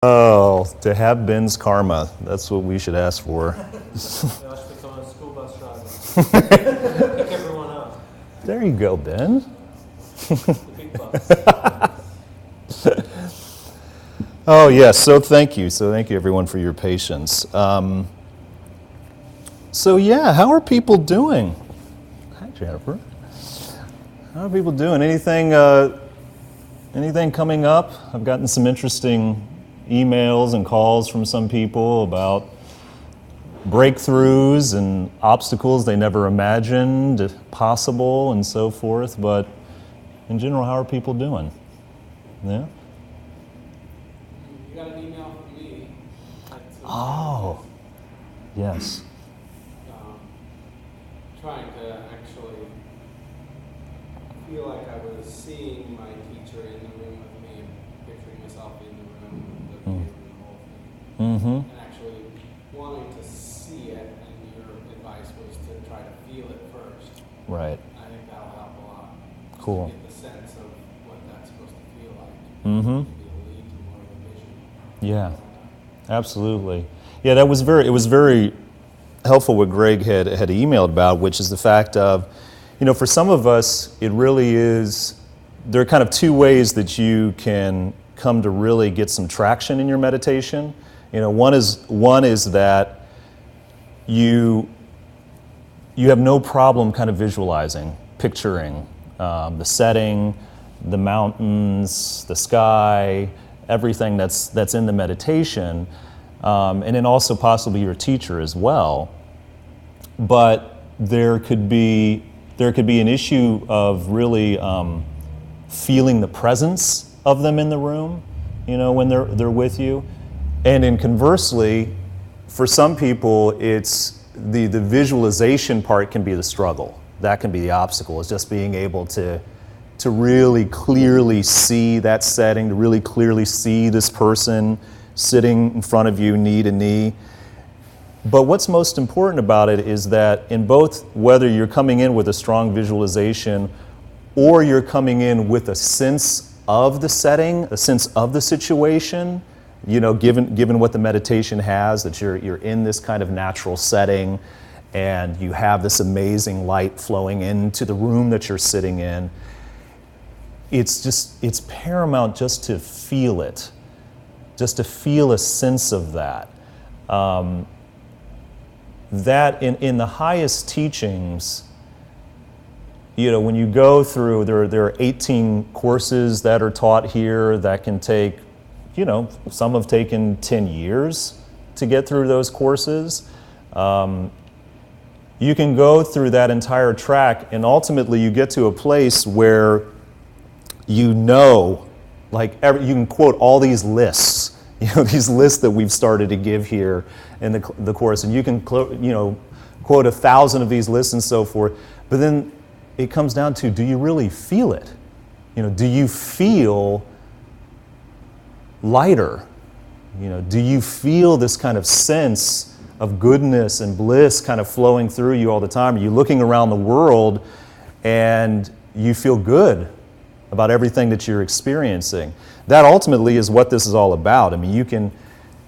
Oh, to have Ben's karma. That's what we should ask for. I should become a school bus driver. Pick everyone up. There you go, Ben. The big bus. Oh, yes. So thank you. So thank you, everyone, for your patience. So yeah, how are people doing? Hi, Jennifer. How are people doing? Anything coming up? I've gotten some interesting emails and calls from some people about breakthroughs and obstacles they never imagined possible and so forth. But in general, how are people doing? Yeah? You got an email from me. Oh, yes. Trying to actually feel like I was seeing my teacher in the room with me and picturing myself in the room, looking at the whole thing. Mm-hmm. And actually wanting to see it, and your advice was to try to feel it first. Right. I think that'll help a lot. Cool. To get the sense of what that's supposed to feel like. Mm-hmm. To be able to lead to more of a vision. Yeah, absolutely. Yeah, it was very helpful what Greg had emailed about, which is the fact of, for some of us, it really is, there are kind of two ways that you can come to really get some traction in your meditation. One is that you have no problem kind of visualizing, picturing the setting, the mountains, the sky, everything that's in the meditation. And then also possibly your teacher as well. But there could be an issue of really feeling the presence of them in the room, when they're with you. And then conversely, for some people, it's the visualization part can be the struggle. That can be the obstacle. It's just being able to really clearly see that setting, to really clearly see this person sitting in front of you, knee to knee. But what's most important about it is that in both, whether you're coming in with a strong visualization or you're coming in with a sense of the setting, a sense of the situation, given what the meditation has, that you're in this kind of natural setting and you have this amazing light flowing into the room that you're sitting in, it's paramount just to feel it. Just to feel a sense of that. That in the highest teachings, when you go through, there are 18 courses that are taught here that can take, some have taken 10 years to get through those courses. You can go through that entire track and ultimately you get to a place where you can quote all these lists, these lists that we've started to give here in the course, and you can quote 1,000 of these lists and so forth. But then it comes down to, do you really feel it? Do you feel lighter? Do you feel this kind of sense of goodness and bliss kind of flowing through you all the time? Are you looking around the world and you feel good about everything that you're experiencing? That ultimately is what this is all about. I mean, you can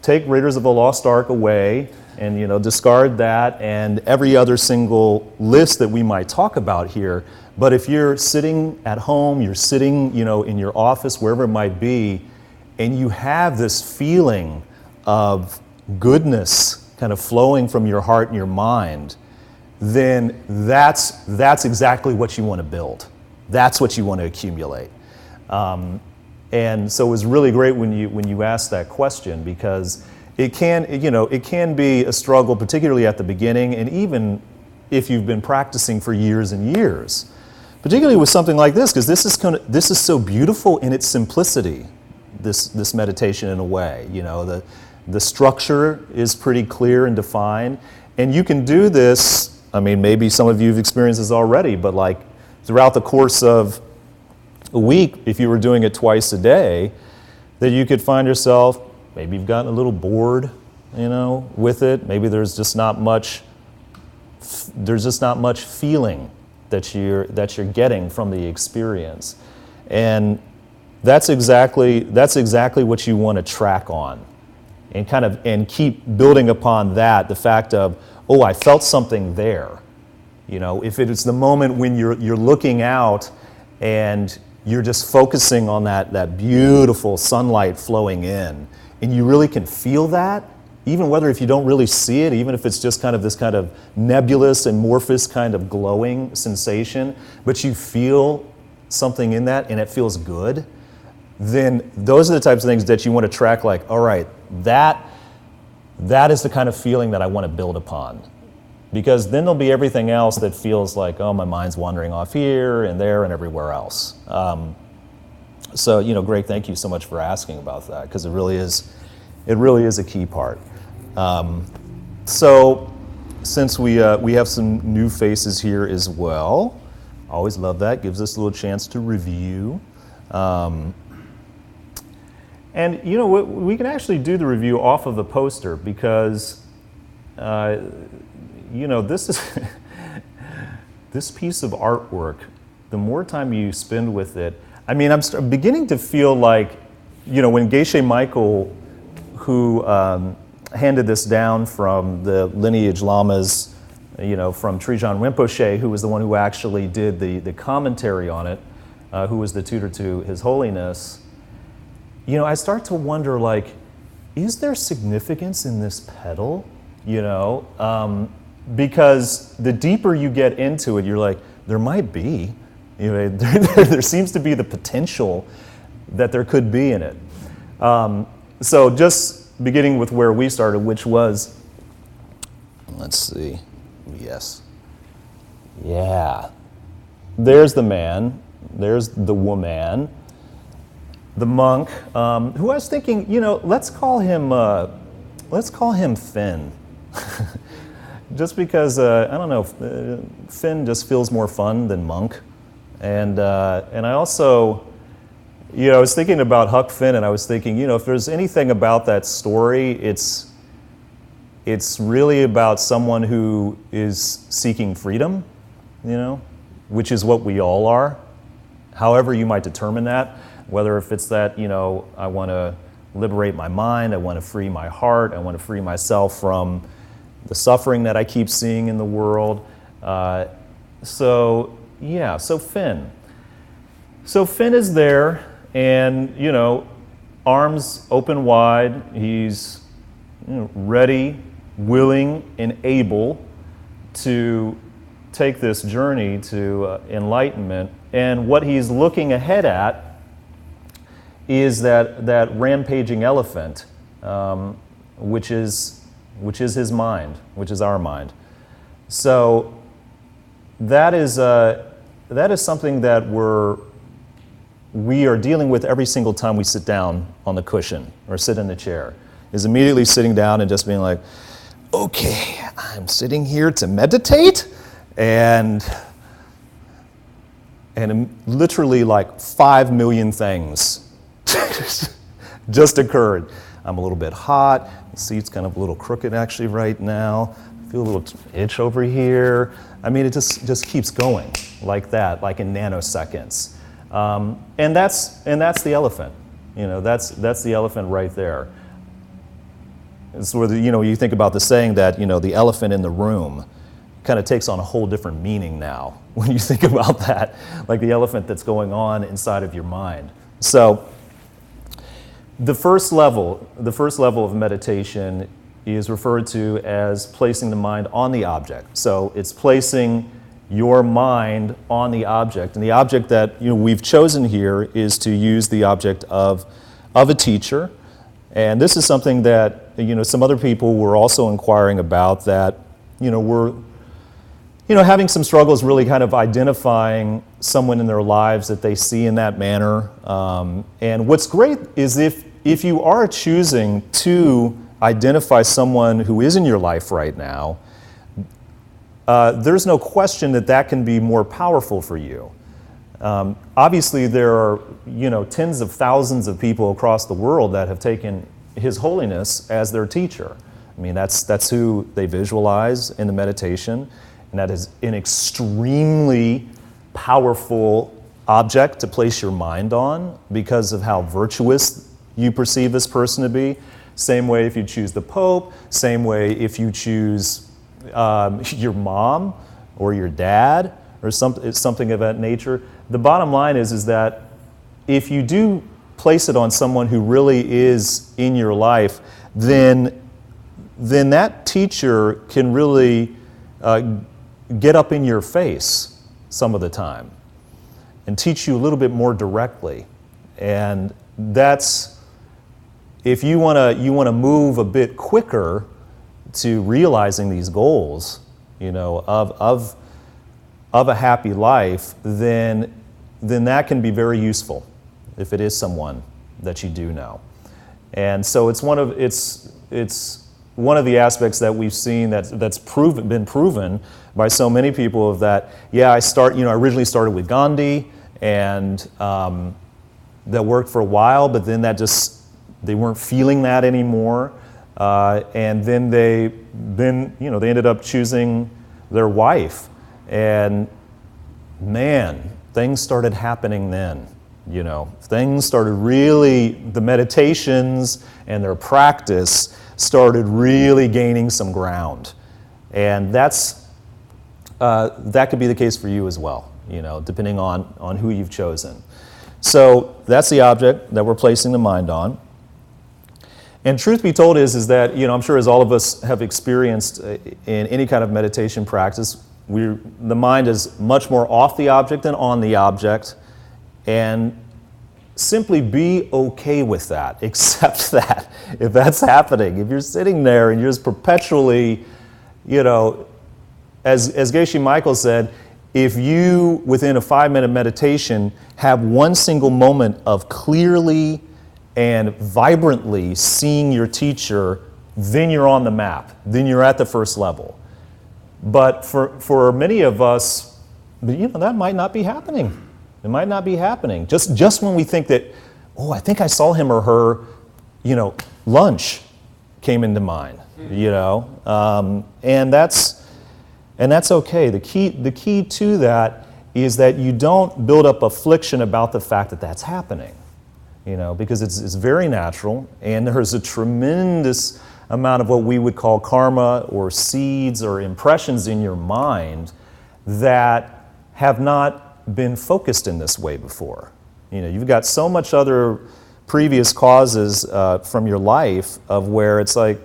take Raiders of the Lost Ark away and discard that and every other single list that we might talk about here. But if you're sitting at home, you're sitting in your office, wherever it might be, and you have this feeling of goodness kind of flowing from your heart and your mind, then that's exactly what you want to build. That's what you want to accumulate. And so it was really great when you asked that question, because it can be a struggle, particularly at the beginning, and even if you've been practicing for years and years, particularly with something like this, because this is so beautiful in its simplicity. This meditation, in a way, the structure is pretty clear and defined, and you can do this. I mean, maybe some of you have experienced this already, but like throughout the course of a week, if you were doing it twice a day, that you could find yourself, maybe you've gotten a little bored, with it. Maybe there's just not much feeling that you're getting from the experience. And that's exactly what you want to track on, and keep building upon that. The fact of, oh, I felt something there. If it is the moment when you're looking out and you're just focusing on that beautiful sunlight flowing in, and you really can feel that, even whether if you don't really see it, even if it's just kind of this kind of nebulous, amorphous kind of glowing sensation, but you feel something in that and it feels good, then those are the types of things that you want to track, like, all right, that is the kind of feeling that I want to build upon. Because then there'll be everything else that feels like, oh, my mind's wandering off here and there and everywhere else. So, Greg, thank you so much for asking about that, because it really is a key part. So, since we have some new faces here as well, always love that. Gives us a little chance to review. And we can actually do the review off of the poster, because this is this piece of artwork, the more time you spend with it, I mean, I'm beginning to feel like, when Geshe Michael, who handed this down from the lineage lamas, from Trijang Rinpoche, who was the one who actually did the commentary on it, who was the tutor to His Holiness, I start to wonder, like, is there significance in this petal? Because the deeper you get into it, you're like, there might be. There seems to be the potential that there could be in it. So just beginning with where we started, which was, let's see, yes. Yeah. There's the man, there's the woman, the monk, who I was thinking, let's call him Finn. Just because, I don't know, Finn just feels more fun than monk. And I also, I was thinking about Huck Finn, and I was thinking, if there's anything about that story, it's really about someone who is seeking freedom, which is what we all are. However you might determine that, whether if it's that, I want to liberate my mind, I want to free my heart, I want to free myself from the suffering that I keep seeing in the world. So Finn. So Finn is there, and, arms open wide. He's ready, willing, and able to take this journey to enlightenment. And what he's looking ahead at is that rampaging elephant, which is his mind, which is our mind. So that is something that we are dealing with every single time we sit down on the cushion or sit in the chair, is immediately sitting down and just being like, okay, I'm sitting here to meditate, and literally like 5 million things just occurred. I'm a little bit hot. The seat's kind of a little crooked actually right now. I feel a little itch over here. I mean, it just keeps going like that, like in nanoseconds. And that's the elephant. That's the elephant right there. It's where you think about the saying that the elephant in the room kind of takes on a whole different meaning now when you think about that, like the elephant that's going on inside of your mind. So the first level of meditation is referred to as placing the mind on the object. So it's placing your mind on the object, and the object that we've chosen here is to use the object of a teacher. And this is something that some other people were also inquiring about, that we're having some struggles really kind of identifying someone in their lives that they see in that manner. And what's great is if you are choosing to identify someone who is in your life right now, there's no question that can be more powerful for you. Obviously, there are tens of thousands of people across the world that have taken His Holiness as their teacher. I mean, that's who they visualize in the meditation, and that is an extremely powerful object to place your mind on because of how virtuous you perceive this person to be. Same way if you choose the Pope, same way if you choose your mom or your dad or something of that nature. The bottom line is that if you do place it on someone who really is in your life, then that teacher can really get up in your face some of the time and teach you a little bit more directly. And that's, if you want to move a bit quicker to realizing these goals, of a happy life, then that can be very useful if it is someone that you do know. And so it's one of the aspects that we've seen that's been proven by so many people of that. Yeah, I originally started with Gandhi, and that worked for a while, but then they weren't feeling that anymore, and then they ended up choosing their wife, and man, things started happening then. Things started really, the meditations and their practice started really gaining some ground. And that could be the case for you as well, depending on who you've chosen. So that's the object that we're placing the mind on. And truth be told is that, I'm sure as all of us have experienced in any kind of meditation practice, the mind is much more off the object than on the object. And simply be okay with that. Accept that. If that's happening, if you're sitting there and you're just perpetually, as Geshe Michael said, if you, within a 5-minute meditation, have one single moment of clearly and vibrantly seeing your teacher, then you're on the map. Then you're at the first level. But for many of us, that might not be happening. It might not be happening. Just when we think that, I think I saw him or her, lunch came into mind, and that's okay. The key to that is that you don't build up affliction about the fact that that's happening, because it's very natural, and there's a tremendous amount of what we would call karma or seeds or impressions in your mind that have not been focused in this way before. You've got so much other previous causes from your life of where it's like,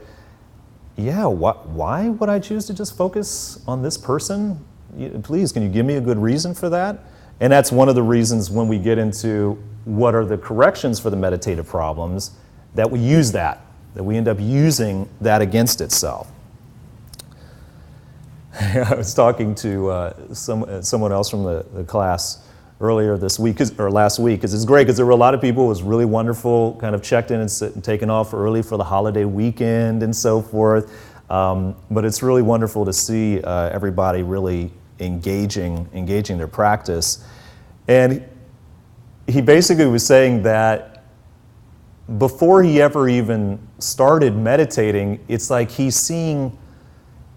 why would I choose to just focus on this person? Please, can you give me a good reason for that? And that's one of the reasons when we get into what are the corrections for the meditative problems, that we use that we end up using that against itself. I was talking to someone else from the class earlier this week, or last week, because it's great, because there were a lot of people. It was really wonderful, kind of checked in and taken off early for the holiday weekend and so forth. But it's really wonderful to see everybody really engaging their practice. And he basically was saying that before he ever even started meditating, it's like he's seeing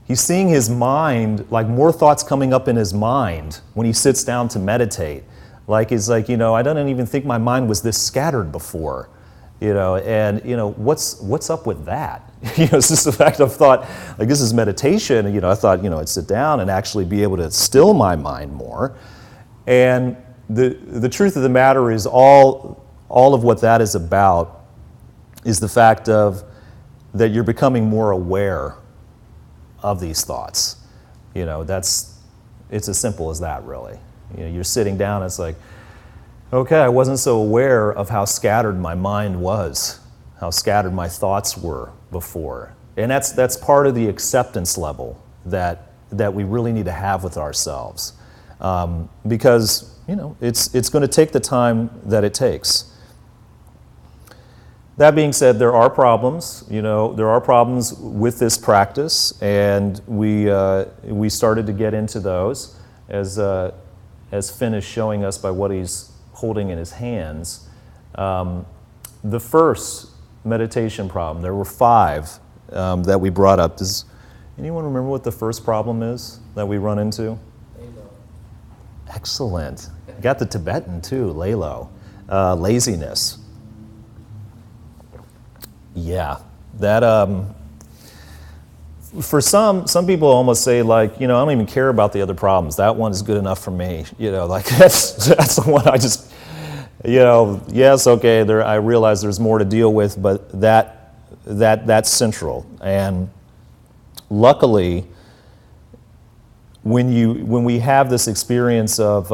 his mind, like more thoughts coming up in his mind when he sits down to meditate. It's like, I don't even think my mind was this scattered before, and what's up with that? It's just the fact I've thought, like, this is meditation, and I thought, I'd sit down and actually be able to still my mind more. And the truth of the matter is all of what that is about is the fact that you're becoming more aware of these thoughts. It's as simple as that, really. You're sitting down, it's like, okay, I wasn't so aware of how scattered my mind was, how scattered my thoughts were before. And that's part of the acceptance level that we really need to have with ourselves. Because, it's going to take the time that it takes. That being said, there are problems. There are problems with this practice, and we started to get into those as Finn is showing us by what he's holding in his hands. The first meditation problem, there were 5 that we brought up. Does anyone remember what the first problem is that we run into? Excellent. You got the Tibetan too, lelo, laziness. Yeah, that for some people almost say like, I don't even care about the other problems. That one is good enough for me. Like that's the one I just, yes, okay. I realize there's more to deal with, but that's central. And luckily, when we have this experience of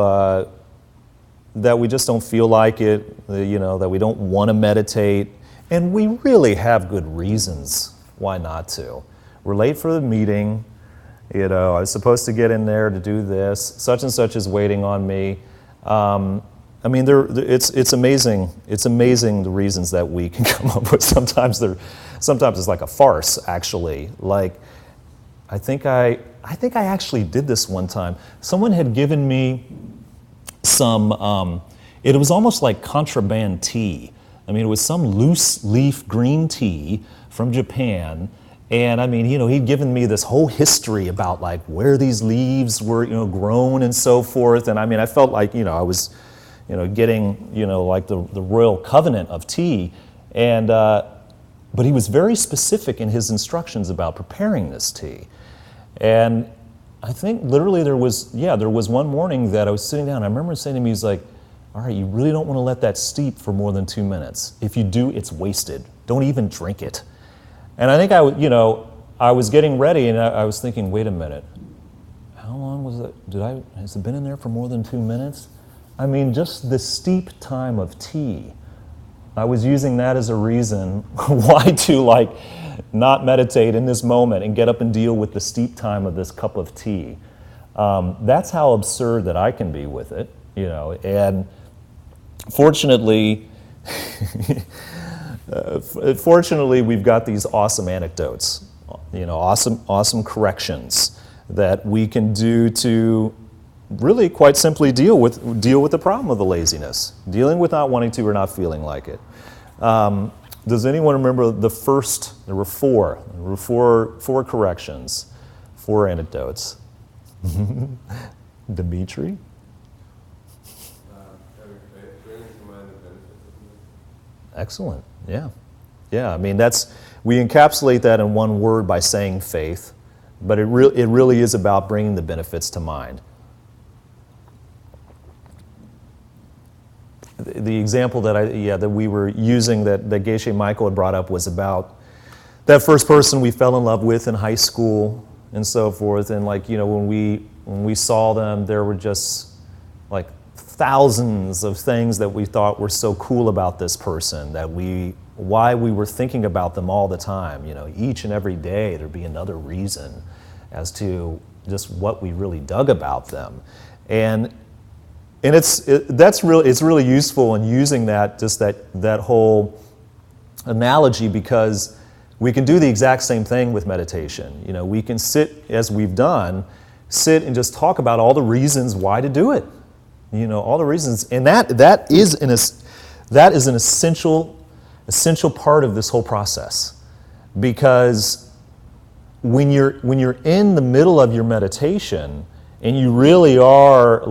that we just don't feel like it, that we don't want to meditate, and we really have good reasons why not to. We're late for the meeting, I was supposed to get in there to do this, such and such is waiting on me. It's amazing. It's amazing the reasons that we can come up with. Sometimes it's like a farce, actually. Like, I think I actually did this one time. Someone had given me some, it was almost like contraband tea. It was some loose leaf green tea from Japan. And he'd given me this whole history about like where these leaves were, grown and so forth. And I felt like, I was, getting, like the royal covenant of tea. And, but he was very specific in his instructions about preparing this tea. And I think literally there was one morning that I was sitting down. I remember saying to him, he's like, all right, you really don't want to let that steep for more than 2 minutes. If you do, it's wasted. Don't even drink it. And I think I was getting ready and I was thinking, wait a minute, how long was it? Has it been in there for more than 2 minutes? Just the steep time of tea. I was using that as a reason why to not meditate in this moment and get up and deal with the steep time of this cup of tea. That's how absurd that I can be with it, and fortunately, we've got these awesome anecdotes, awesome corrections that we can do to really quite simply deal with the problem of the laziness, dealing with not wanting to or not feeling like it. Does anyone remember there were four corrections, 4 anecdotes? Dimitri? Excellent. Yeah. We encapsulate that in one word by saying faith, but it really is about bringing the benefits to mind. The example that we were using that Geshe Michael had brought up was about that first person we fell in love with in high school and so forth, and when we saw them, there were just like thousands of things that we thought were so cool about this person why we were thinking about them all the time. Each and every day there'd be another reason as to just what we really dug about them, and it's really useful in using that whole analogy, because we can do the exact same thing with meditation. We can sit, as we've done, and just talk about all the reasons why to do it. All the reasons, and that is an essential part of this whole process, because when you're in the middle of your meditation and you really are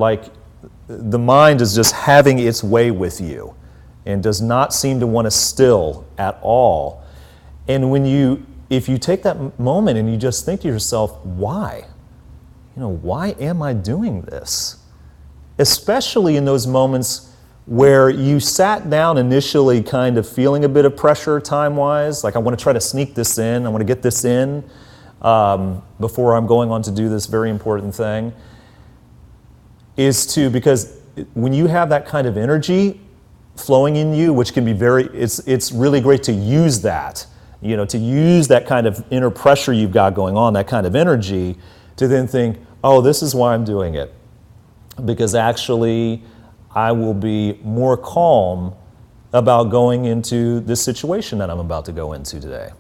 the mind is just having its way with you and does not seem to want to still at all, and if you take that moment and you just think to yourself, why am I doing this? Especially in those moments where you sat down initially kind of feeling a bit of pressure time-wise, like I want to try to sneak this in, I want to get this in before I'm going on to do this very important thing, because when you have that kind of energy flowing in you, which can be it's really great to use that, to use that kind of inner pressure you've got going on, that kind of energy, to then think, oh, this is why I'm doing it. Because actually, I will be more calm about going into this situation that I'm about to go into today.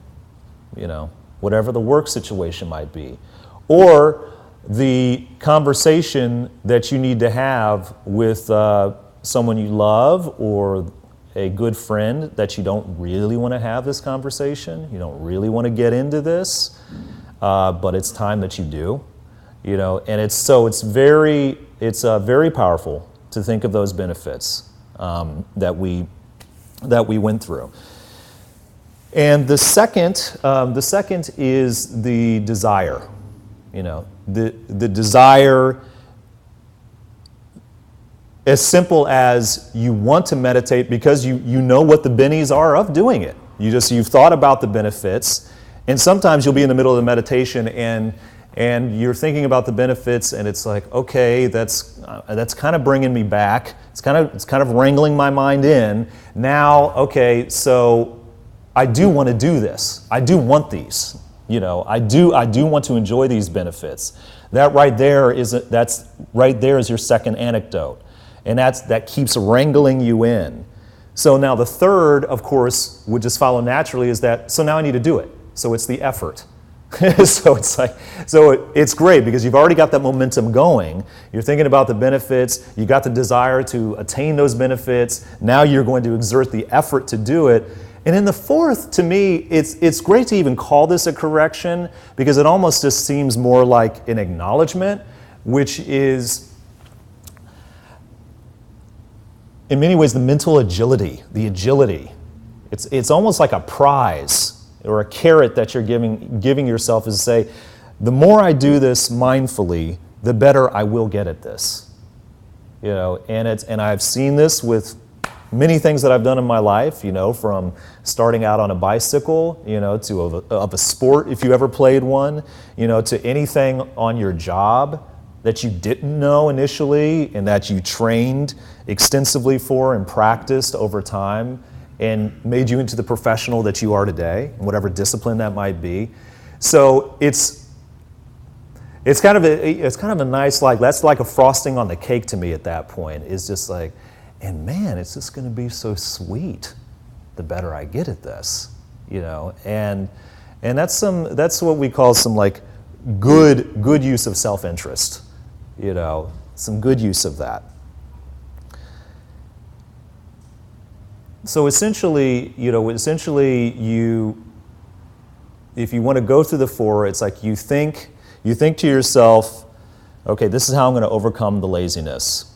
Whatever the work situation might be. Or the conversation that you need to have with someone you love, or a good friend that you don't really want to have this conversation. You don't really want to get into this, but it's time that you do. And it's very powerful to think of those benefits that we went through. And the second is the desire. The desire, as simple as you want to meditate because you know what the bennies are of doing it. You've thought about the benefits, and sometimes you'll be in the middle of the meditation and you're thinking about the benefits, and it's like, okay, that's kind of bringing me back. It's kind of wrangling my mind in. Now, okay, so I do want to do this. I do want these. I do want to enjoy these benefits. That right there is your second anecdote, and that keeps wrangling you in. So now the third, of course, would just follow naturally is that, so now I need to do it. So it's the effort. So it's great because you've already got that momentum going. You're thinking about the benefits. You got the desire to attain those benefits. Now you're going to exert the effort to do it. And in the fourth, to me, it's great to even call this a correction because it almost just seems more like an acknowledgement, which is, in many ways, the mental agility, the agility. It's almost like a prize or a carrot that you're giving yourself is to say, the more I do this mindfully, the better I will get at this. And I've seen this with many things that I've done in my life, from starting out on a bicycle, to of a sport if you ever played one, to anything on your job that you didn't know initially and that you trained extensively for and practiced over time and made you into the professional that you are today, whatever discipline that might be. So it's kind of a nice, that's like a frosting on the cake to me at that point. It's just like, and man, it's just going to be so sweet the better I get at this, and that's what we call some good use of self-interest, some good use of that. So essentially, if you want to go through the four, it's like you think to yourself, okay, this is how I'm going to overcome the laziness.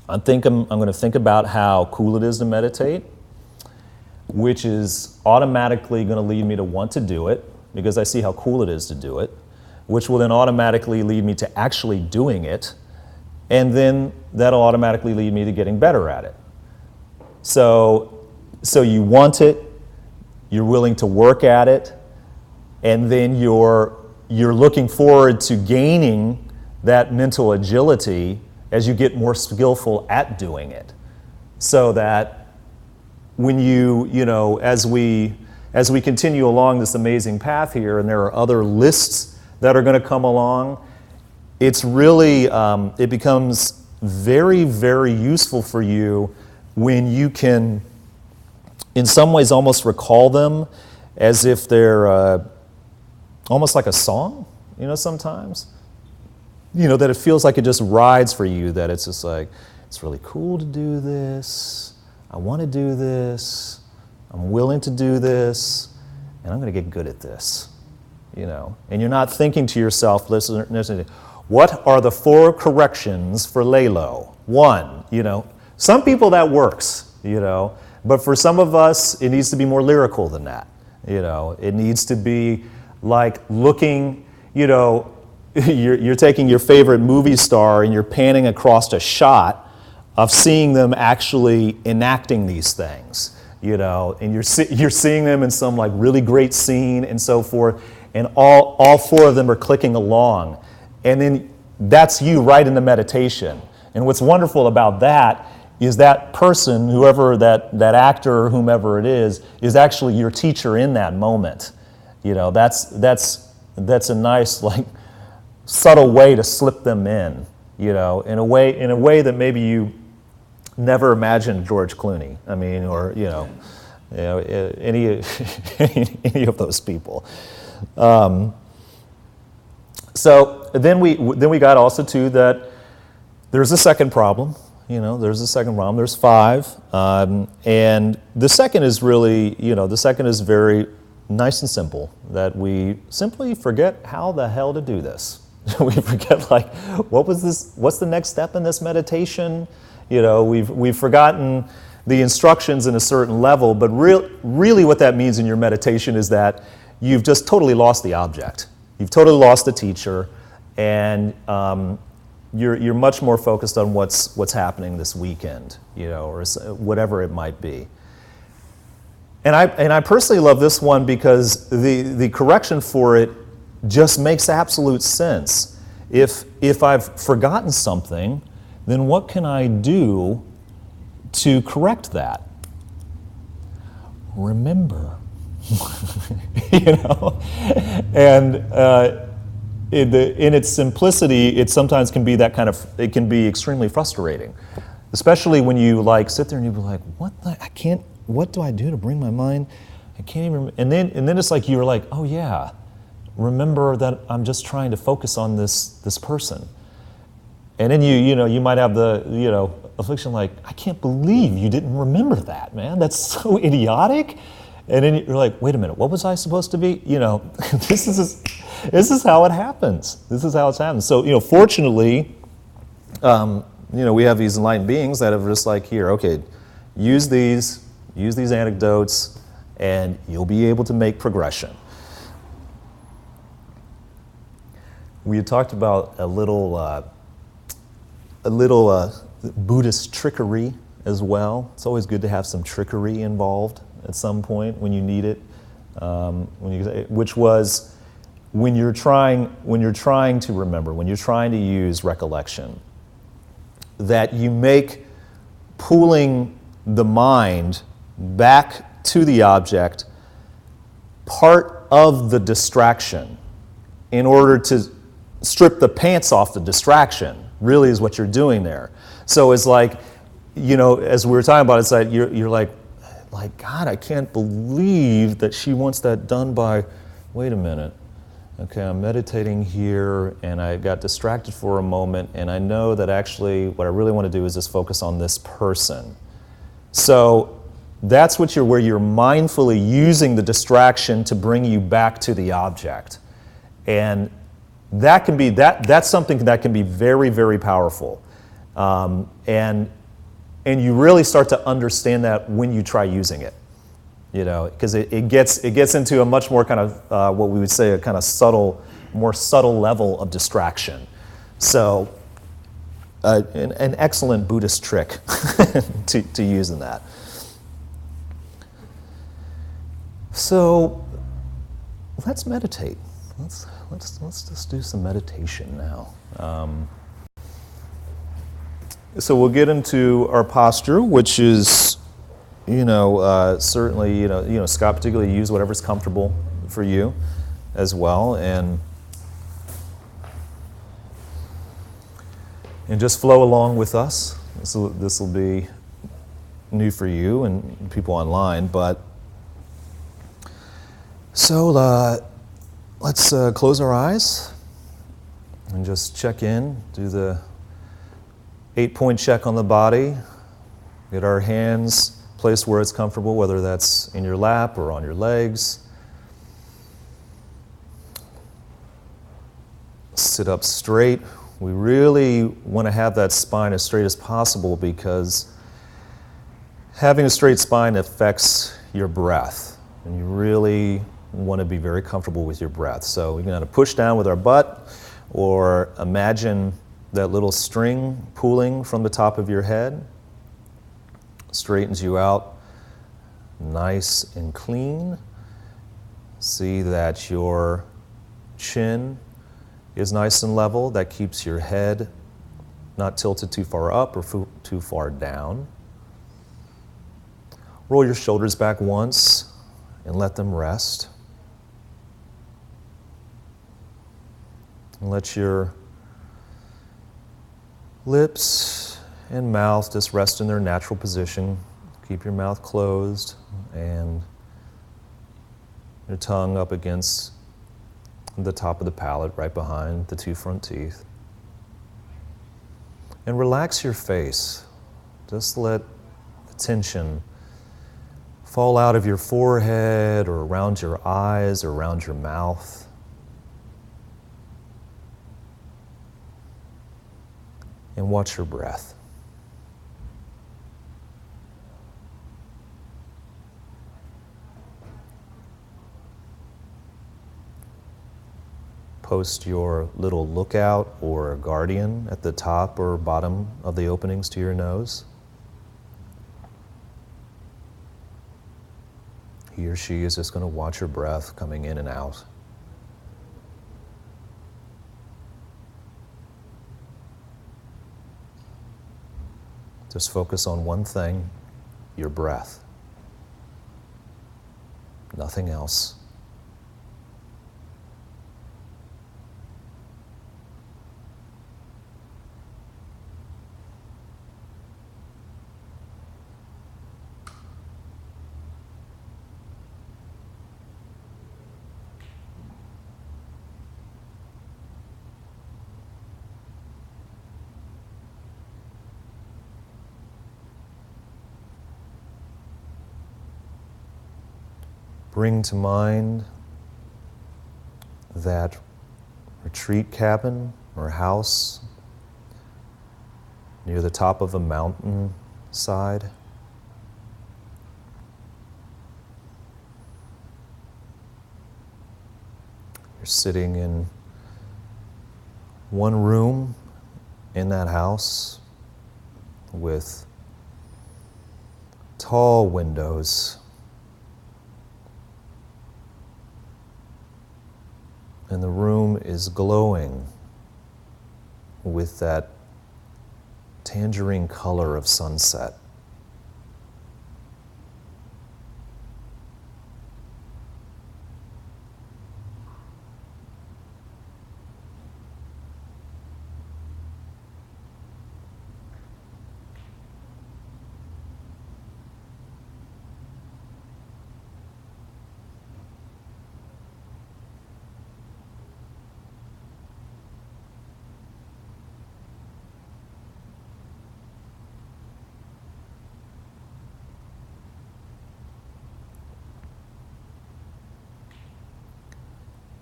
I'm going to think about how cool it is to meditate, which is automatically going to lead me to want to do it because I see how cool it is to do it, which will then automatically lead me to actually doing it, and then that'll automatically lead me to getting better at it. So you want it, you're willing to work at it, and then you're looking forward to gaining that mental agility as you get more skillful at doing it. So that when as we continue along this amazing path here, and there are other lists that are going to come along, it's really, it becomes very, very useful for you when you can, in some ways, almost recall them as if they're almost like a song, sometimes. That it feels like it just rides for you, that it's just like, it's really cool to do this, I want to do this, I'm willing to do this, and I'm going to get good at this, And you're not thinking to yourself, listen, what are the 4 corrections for lay low? 1, some people that works, but for some of us, it needs to be more lyrical than that. It needs to be like looking, you're taking your favorite movie star and you're panning across a shot of seeing them actually enacting these things, and you're seeing them in some really great scene and so forth, and all 4 of them are clicking along, and then that's you right in the meditation. And what's wonderful about that is that person, whoever that actor or whomever it is actually your teacher in that moment. That's a nice subtle way to slip them in, in a way that maybe you never imagined George Clooney. I mean, or any of those people. So then we got also to that. There's a second problem. There's a second problem. There's 5, and the second is really, very nice and simple. That we simply forget how the hell to do this. We forget, like, what was this? What's the next step in this meditation? You know, we've forgotten the instructions in a certain level, but really what that means in your meditation is that you've just totally lost the object. You've totally lost the teacher, and you're much more focused on what's happening this weekend, you know, or whatever it might be. And I personally love this one because the correction for it just makes absolute sense. If I've forgotten something, then what can I do to correct that? Remember. You know? And in its simplicity, it sometimes can be that kind of, it can be extremely frustrating. Especially when you like sit there and you be like, what do I do to bring my mind? I can't even, and then it's like you're like, oh yeah, remember that I'm just trying to focus on this person. And then you might have the affliction like, I can't believe you didn't remember that, man. That's so idiotic. And then you're like, wait a minute, what was I supposed to be? You know, this is how it happens. This is how it's happened. So fortunately, we have these enlightened beings that are just like, here, okay, use these anecdotes, and you'll be able to make progression. We had talked about a little Buddhist trickery as well. It's always good to have some trickery involved at some point when you need it. Which was when you're trying to remember, when you're trying to use recollection, that you make pulling the mind back to the object part of the distraction in order to strip the pants off the distraction, really is what you're doing there. So it's like, as we were talking about, it's like you're like, God, I can't believe that she wants that done by, wait a minute. Okay, I'm meditating here, and I got distracted for a moment, and I know that actually what I really want to do is just focus on this person. So that's where you're mindfully using the distraction to bring you back to the object. And that can be, that's something that can be very, very powerful. And you really start to understand that when you try using it. Because it gets into a much more kind of what we would say a kind of more subtle level of distraction. So, an excellent Buddhist trick to use in that. So, let's meditate. Let's just do some meditation now. So we'll get into our posture, which is, certainly, Scott particularly use whatever's comfortable for you as well, and just flow along with us. This will be new for you and people online, but so let's close our eyes and just check in, do the 8-point check on the body, get our hands placed where it's comfortable, whether that's in your lap or on your legs. Sit up straight. We really want to have that spine as straight as possible because having a straight spine affects your breath, and you really want to be very comfortable with your breath. So we can either push down with our butt or imagine that little string pulling from the top of your head. Straightens you out nice and clean. See that your chin is nice and level. That keeps your head not tilted too far up or too far down. Roll your shoulders back once and let them rest. And let your lips and mouth just rest in their natural position. Keep your mouth closed and your tongue up against the top of the palate, right behind the 2 front teeth. And relax your face. Just let the tension fall out of your forehead or around your eyes or around your mouth. and watch your breath. Post your little lookout or guardian at the top or bottom of the openings to your nose. He or she is just going to watch your breath coming in and out. Just focus on one thing, your breath. Nothing else. Bring to mind that retreat cabin or house near the top of a mountain side. You're sitting in one room in that house with tall windows. And the room is glowing with that tangerine color of sunset.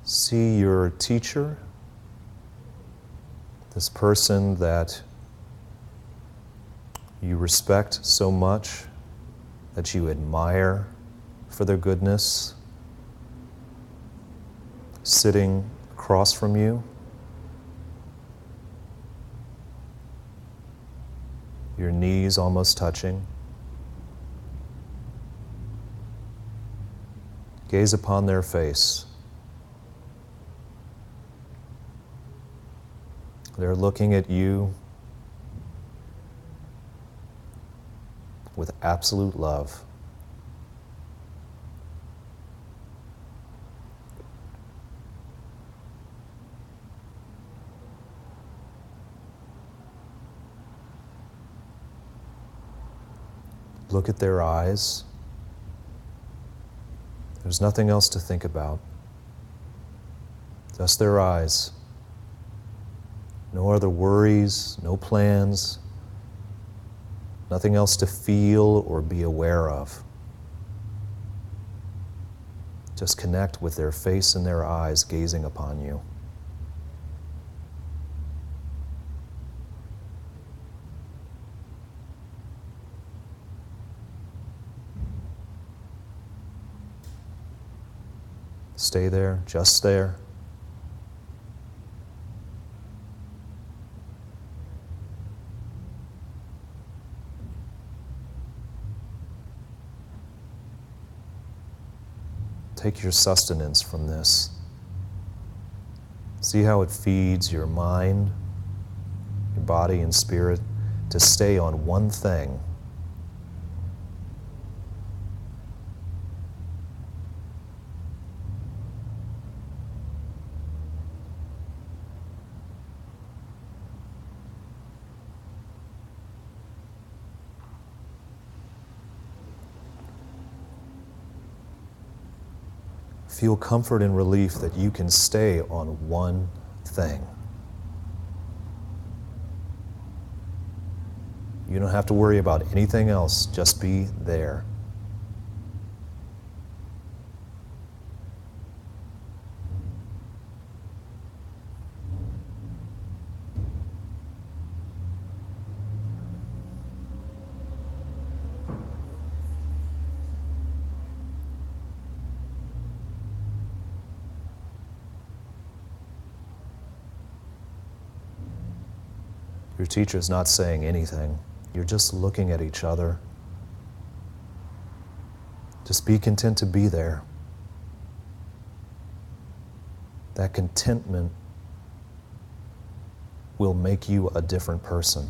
See your teacher, this person that you respect so much, that you admire for their goodness, sitting across from you. Your knees almost touching. Gaze upon their face. They're looking at you with absolute love. Look at their eyes. There's nothing else to think about. Just their eyes. No other worries, no plans, nothing else to feel or be aware of. Just connect with their face and their eyes gazing upon you. Stay there, just there. Take your sustenance from this. See how it feeds your mind, your body and spirit to stay on one thing. Feel comfort and relief that you can stay on one thing. You don't have to worry about anything else, just be there. Your teacher is not saying anything. You're just looking at each other. Just be content to be there. That contentment will make you a different person.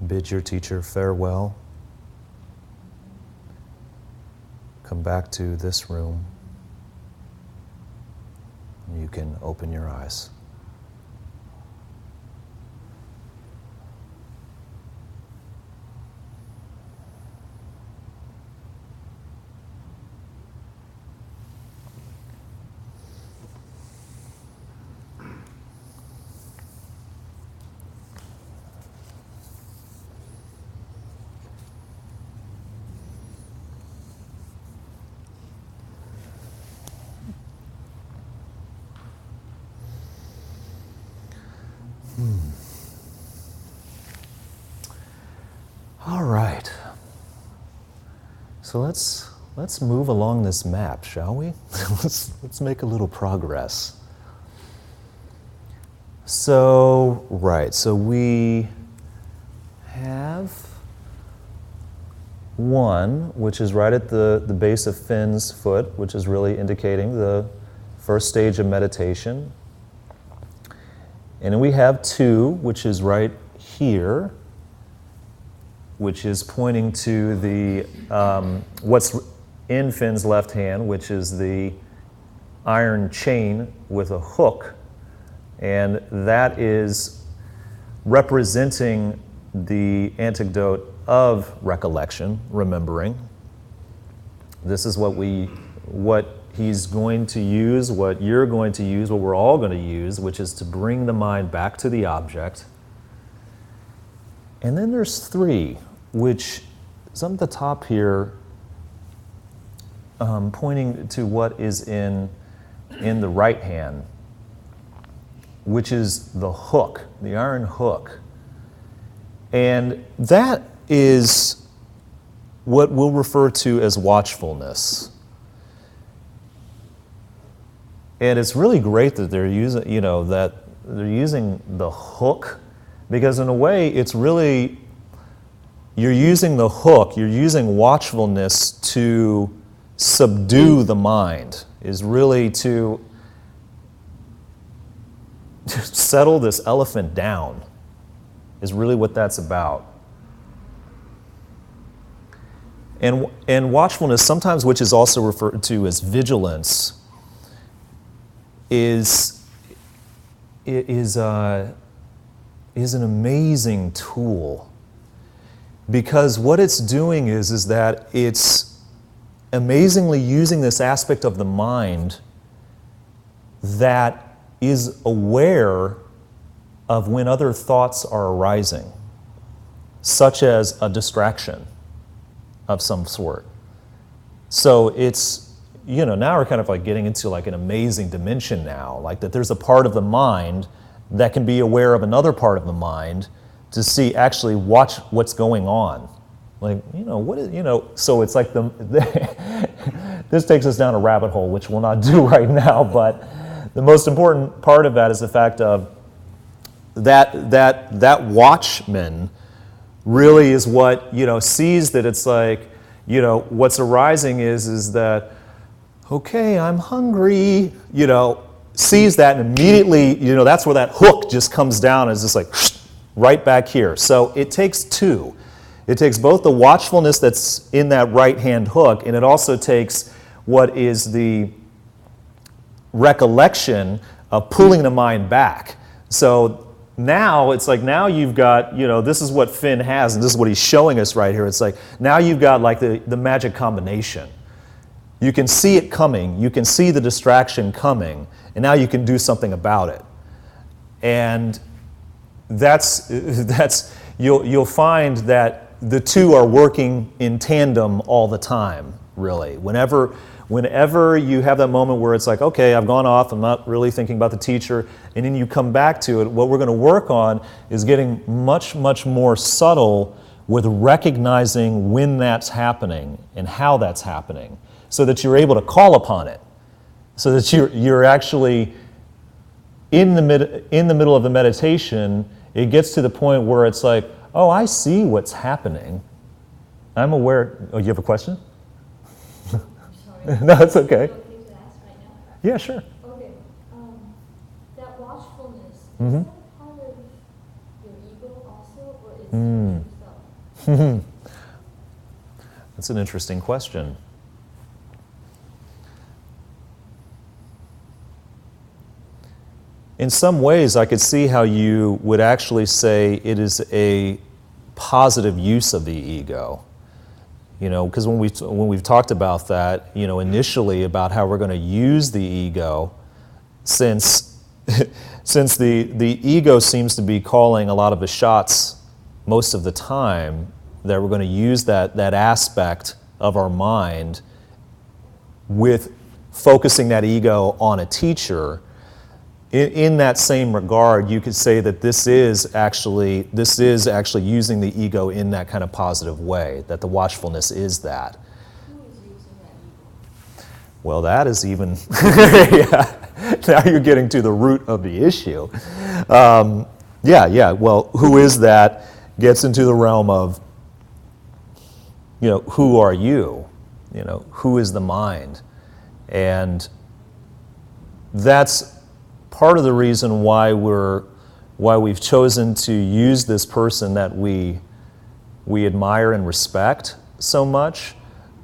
Bid your teacher farewell. Come back to this room. You can open your eyes. All right. So let's move along this map, shall we? let's make a little progress. So, right, so we have one, which is right at the base of Finn's foot, which is really indicating the first stage of meditation. And then we have two, which is right here, which is pointing to the what's in Finn's left hand, which is the iron chain with a hook. And that is representing the antidote of recollection, remembering. This is what he's going to use, what you're going to use, what we're all going to use, which is to bring the mind back to the object. And then there's three, which is up at the top here, pointing to what is in the right hand, which is the hook, the iron hook. And that is what we'll refer to as watchfulness. And it's really great that they're using, that they're using the hook, because in a way it's really, you're using the hook, you're using watchfulness to subdue the mind, is really to settle this elephant down, is really what that's about. And watchfulness, sometimes which is also referred to as vigilance, is an amazing tool, because what it's doing is that it's amazingly using this aspect of the mind that is aware of when other thoughts are arising, such as a distraction of some sort. So it's, now we're kind of like getting into like an amazing dimension now, like that there's a part of the mind that can be aware of another part of the mind to see, actually watch what's going on. Like, what is, so it's like this takes us down a rabbit hole, which we'll not do right now, but the most important part of that is the fact of that watchman really is what, sees that it's like, what's arising is that, okay, I'm hungry, sees that, and immediately, that's where that hook just comes down, is just like right back here. So it takes two. It takes both the watchfulness that's in that right hand hook, and it also takes what is the recollection of pulling the mind back. So now it's like, now you've got, this is what Finn has, and this is what he's showing us right here. It's like, now you've got like the magic combination. You can see it coming, you can see the distraction coming, and now you can do something about it. And that's you'll find that the two are working in tandem all the time, really. Whenever you have that moment where it's like, okay, I've gone off, I'm not really thinking about the teacher, and then you come back to it, what we're going to work on is getting much, much more subtle with recognizing when that's happening and how that's happening, so that you're able to call upon it, so that you're actually in the middle of the meditation. It gets to the point where it's like, oh, I see what's happening. I'm aware. Oh, you have a question? Sorry. No, it's okay. To ask right now? Yeah, sure. Okay. That watchfulness, Mm-hmm. is that part of your ego also, or is it yourself? That's an interesting question. In some ways, I could see how you would actually say it is a positive use of the ego. Because when we've talked about that, initially about how we're going to use the ego, since the ego seems to be calling a lot of the shots most of the time, that we're going to use that aspect of our mind with focusing that ego on a teacher. In that same regard, you could say that this is actually using the ego in that kind of positive way, that the watchfulness is that. Who is using that ego? Well, that is even, yeah, now you're getting to the root of the issue. Well, who is that gets into the realm of, who are you? Who is the mind? And that's part of the reason why we've chosen to use this person that we admire and respect so much,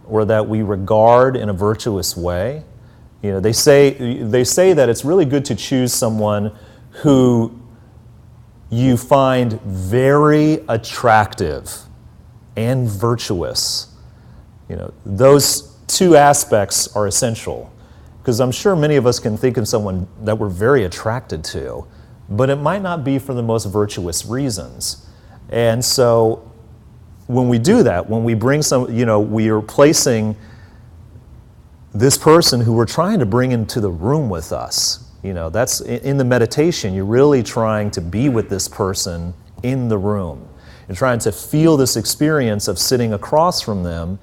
or that we regard in a virtuous way. They say that it's really good to choose someone who you find very attractive and virtuous. Those two aspects are essential. Because I'm sure many of us can think of someone that we're very attracted to, but it might not be for the most virtuous reasons. And so when we do that, when we bring we are placing this person who we're trying to bring into the room with us. That's in the meditation, you're really trying to be with this person in the room. You're trying to feel this experience of sitting across from them,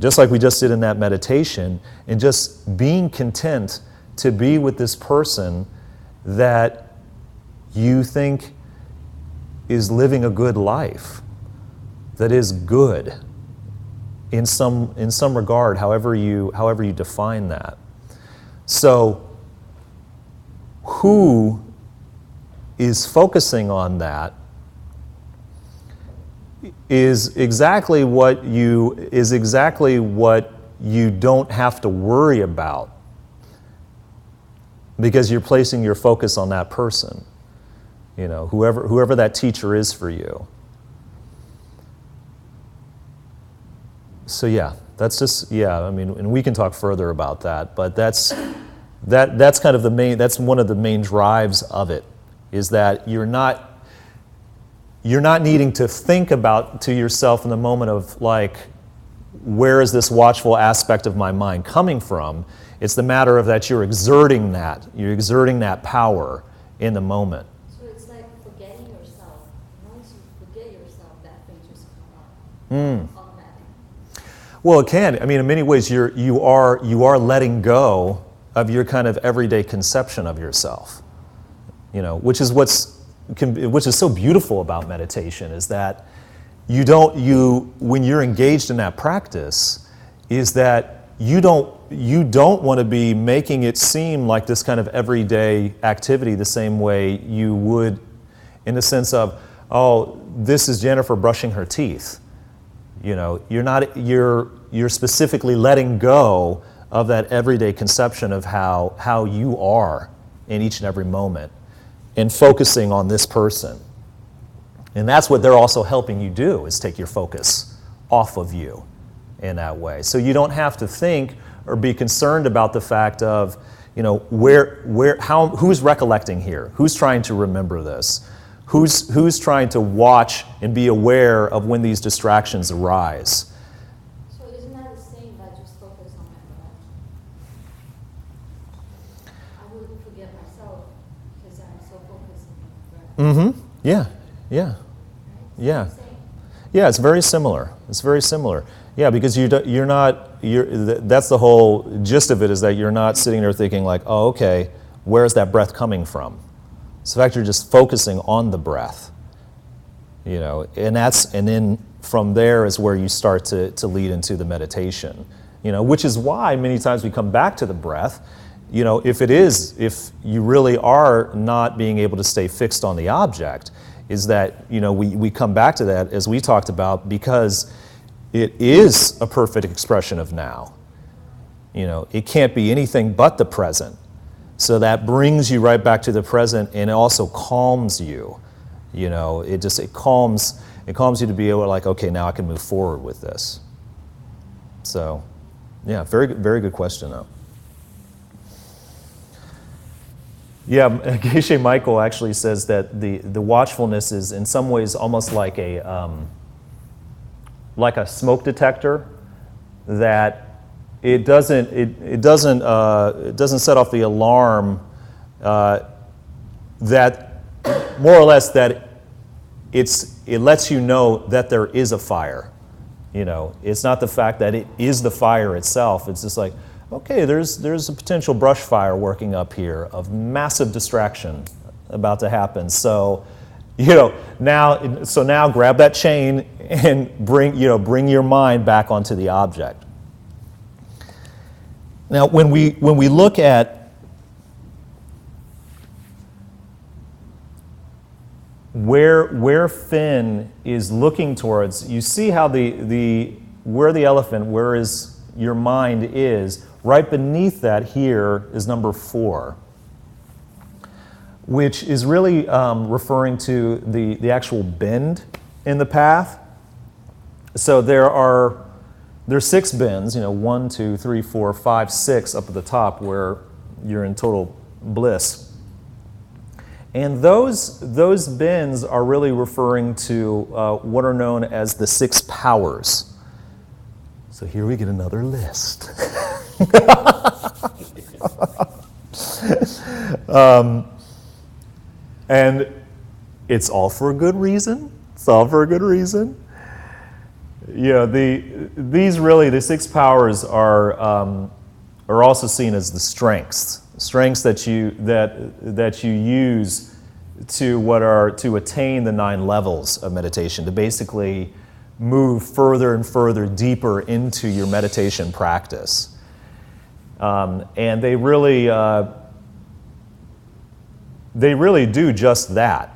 just like we just did in that meditation, and just being content to be with this person that you think is living a good life, that is good in some regard, however you define that. So, who is focusing on that is exactly what you don't have to worry about, because you're placing your focus on that person, whoever that teacher is for you. So and we can talk further about that, but that's kind of that's one of the main drives of it, is that you're not needing to think about to yourself in the moment of like, where is this watchful aspect of my mind coming from? It's the matter of that you're exerting that power in the moment. So it's like forgetting yourself. Once you forget yourself, that thing just comes out automatically. Well, it can. I mean, in many ways, you are letting go of your kind of everyday conception of yourself. Which is so beautiful about meditation, is that when you're engaged in that practice, is that you don't want to be making it seem like this kind of everyday activity the same way you would in the sense of, oh, this is Jennifer brushing her teeth. You're specifically letting go of that everyday conception of how you are in each and every moment. and focusing on this person. And that's what they're also helping you do, is take your focus off of you in that way. So you don't have to think or be concerned about the fact of, who's recollecting here? Who's trying to remember this? Who's trying to watch and be aware of when these distractions arise? So isn't that the same if I just focus on my breath? I wouldn't forget myself because I'm so focused on my breath. Yeah. Right? Yeah. It's the same. Yeah, it's very similar. It's very similar. Yeah, because that's the whole gist of it, is that you're not sitting there thinking like, oh, okay, where's that breath coming from? So in fact, you're just focusing on the breath, and then from there is where you start to lead into the meditation, which is why many times we come back to the breath, if you really are not being able to stay fixed on the object, is that, we come back to that, as we talked about, because it is a perfect expression of now. It can't be anything but the present. So that brings you right back to the present, and it also calms you. It calms you to be able to, like, okay, now I can move forward with this. So, yeah, very good question though. Yeah, Geshe Michael actually says that the watchfulness is in some ways almost like a smoke detector, that it doesn't set off the alarm, that more or less that it lets you know that there is a fire. It's not the fact that it is the fire itself. It's just like, okay, there's a potential brush fire working up here of massive distraction about to happen. So, now grab that chain and bring your mind back onto the object. Now, when we look at where Finn is looking towards, you see how where the elephant, where your mind is, right beneath that here is number 4, which is really referring to the actual bend in the path. So there's 6 bends, 1, 2, 3, 4, 5, 6 up at the top where you're in total bliss. And those bends are really referring to what are known as the 6 powers. So here we get another list. And it's all for a good reason. It's all for a good reason. The 6 powers are also seen as the strengths that you use to attain the 9 levels of meditation, to basically move further and further deeper into your meditation practice. And they really do just that.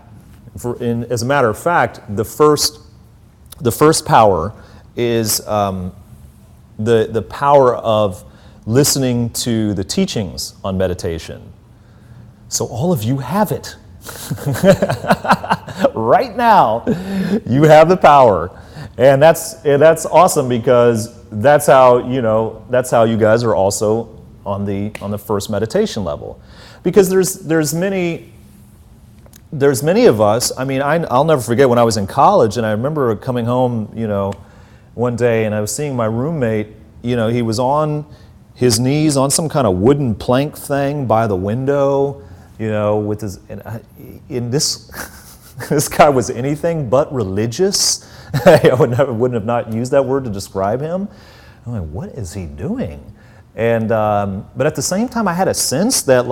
As a matter of fact, the first power is the power of listening to the teachings on meditation. So all of you have it. Right now, you have the power. And that's awesome, because that's how you guys are also on the first meditation level. Because there's many of us. I mean, I'll never forget when I was in college, and I remember coming home, one day, and I was seeing my roommate. He was on his knees on some kind of wooden plank thing by the window, with his. And this guy was anything but religious. I wouldn't have not used that word to describe him. I'm like, what is he doing? And but at the same time, I had a sense that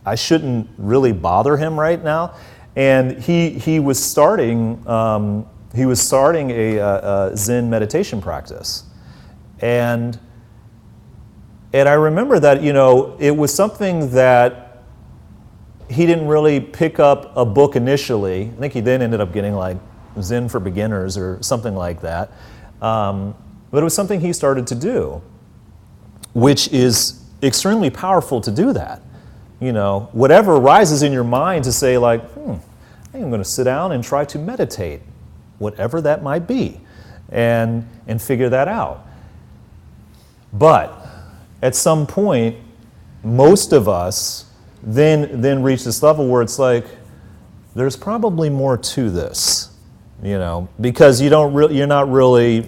I shouldn't really bother him right now. And he was starting a Zen meditation practice, and I remember that it was something that he didn't really pick up a book initially. I think he then ended up getting Zen for Beginners or something like that. But it was something he started to do, which is extremely powerful to do that. whatever arises in your mind to say like, I think I'm going to sit down and try to meditate, whatever that might be, and figure that out. But at some point, most of us then reach this level where it's like, there's probably more to this, because you're not really,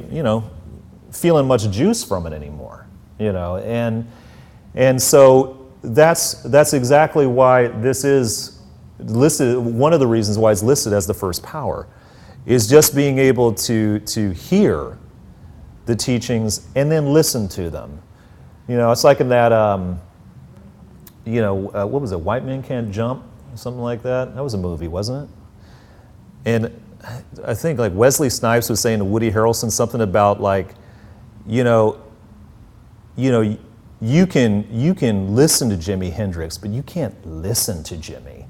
feeling much juice from it anymore, and so that's exactly why this is listed. One of the reasons why it's listed as the first power is just being able to hear the teachings and then listen to them. It's like in that, what was it, White Men Can't Jump? Something like that. That was a movie, wasn't it? And I think like Wesley Snipes was saying to Woody Harrelson something about like, you can listen to Jimi Hendrix, but you can't listen to Jimmy.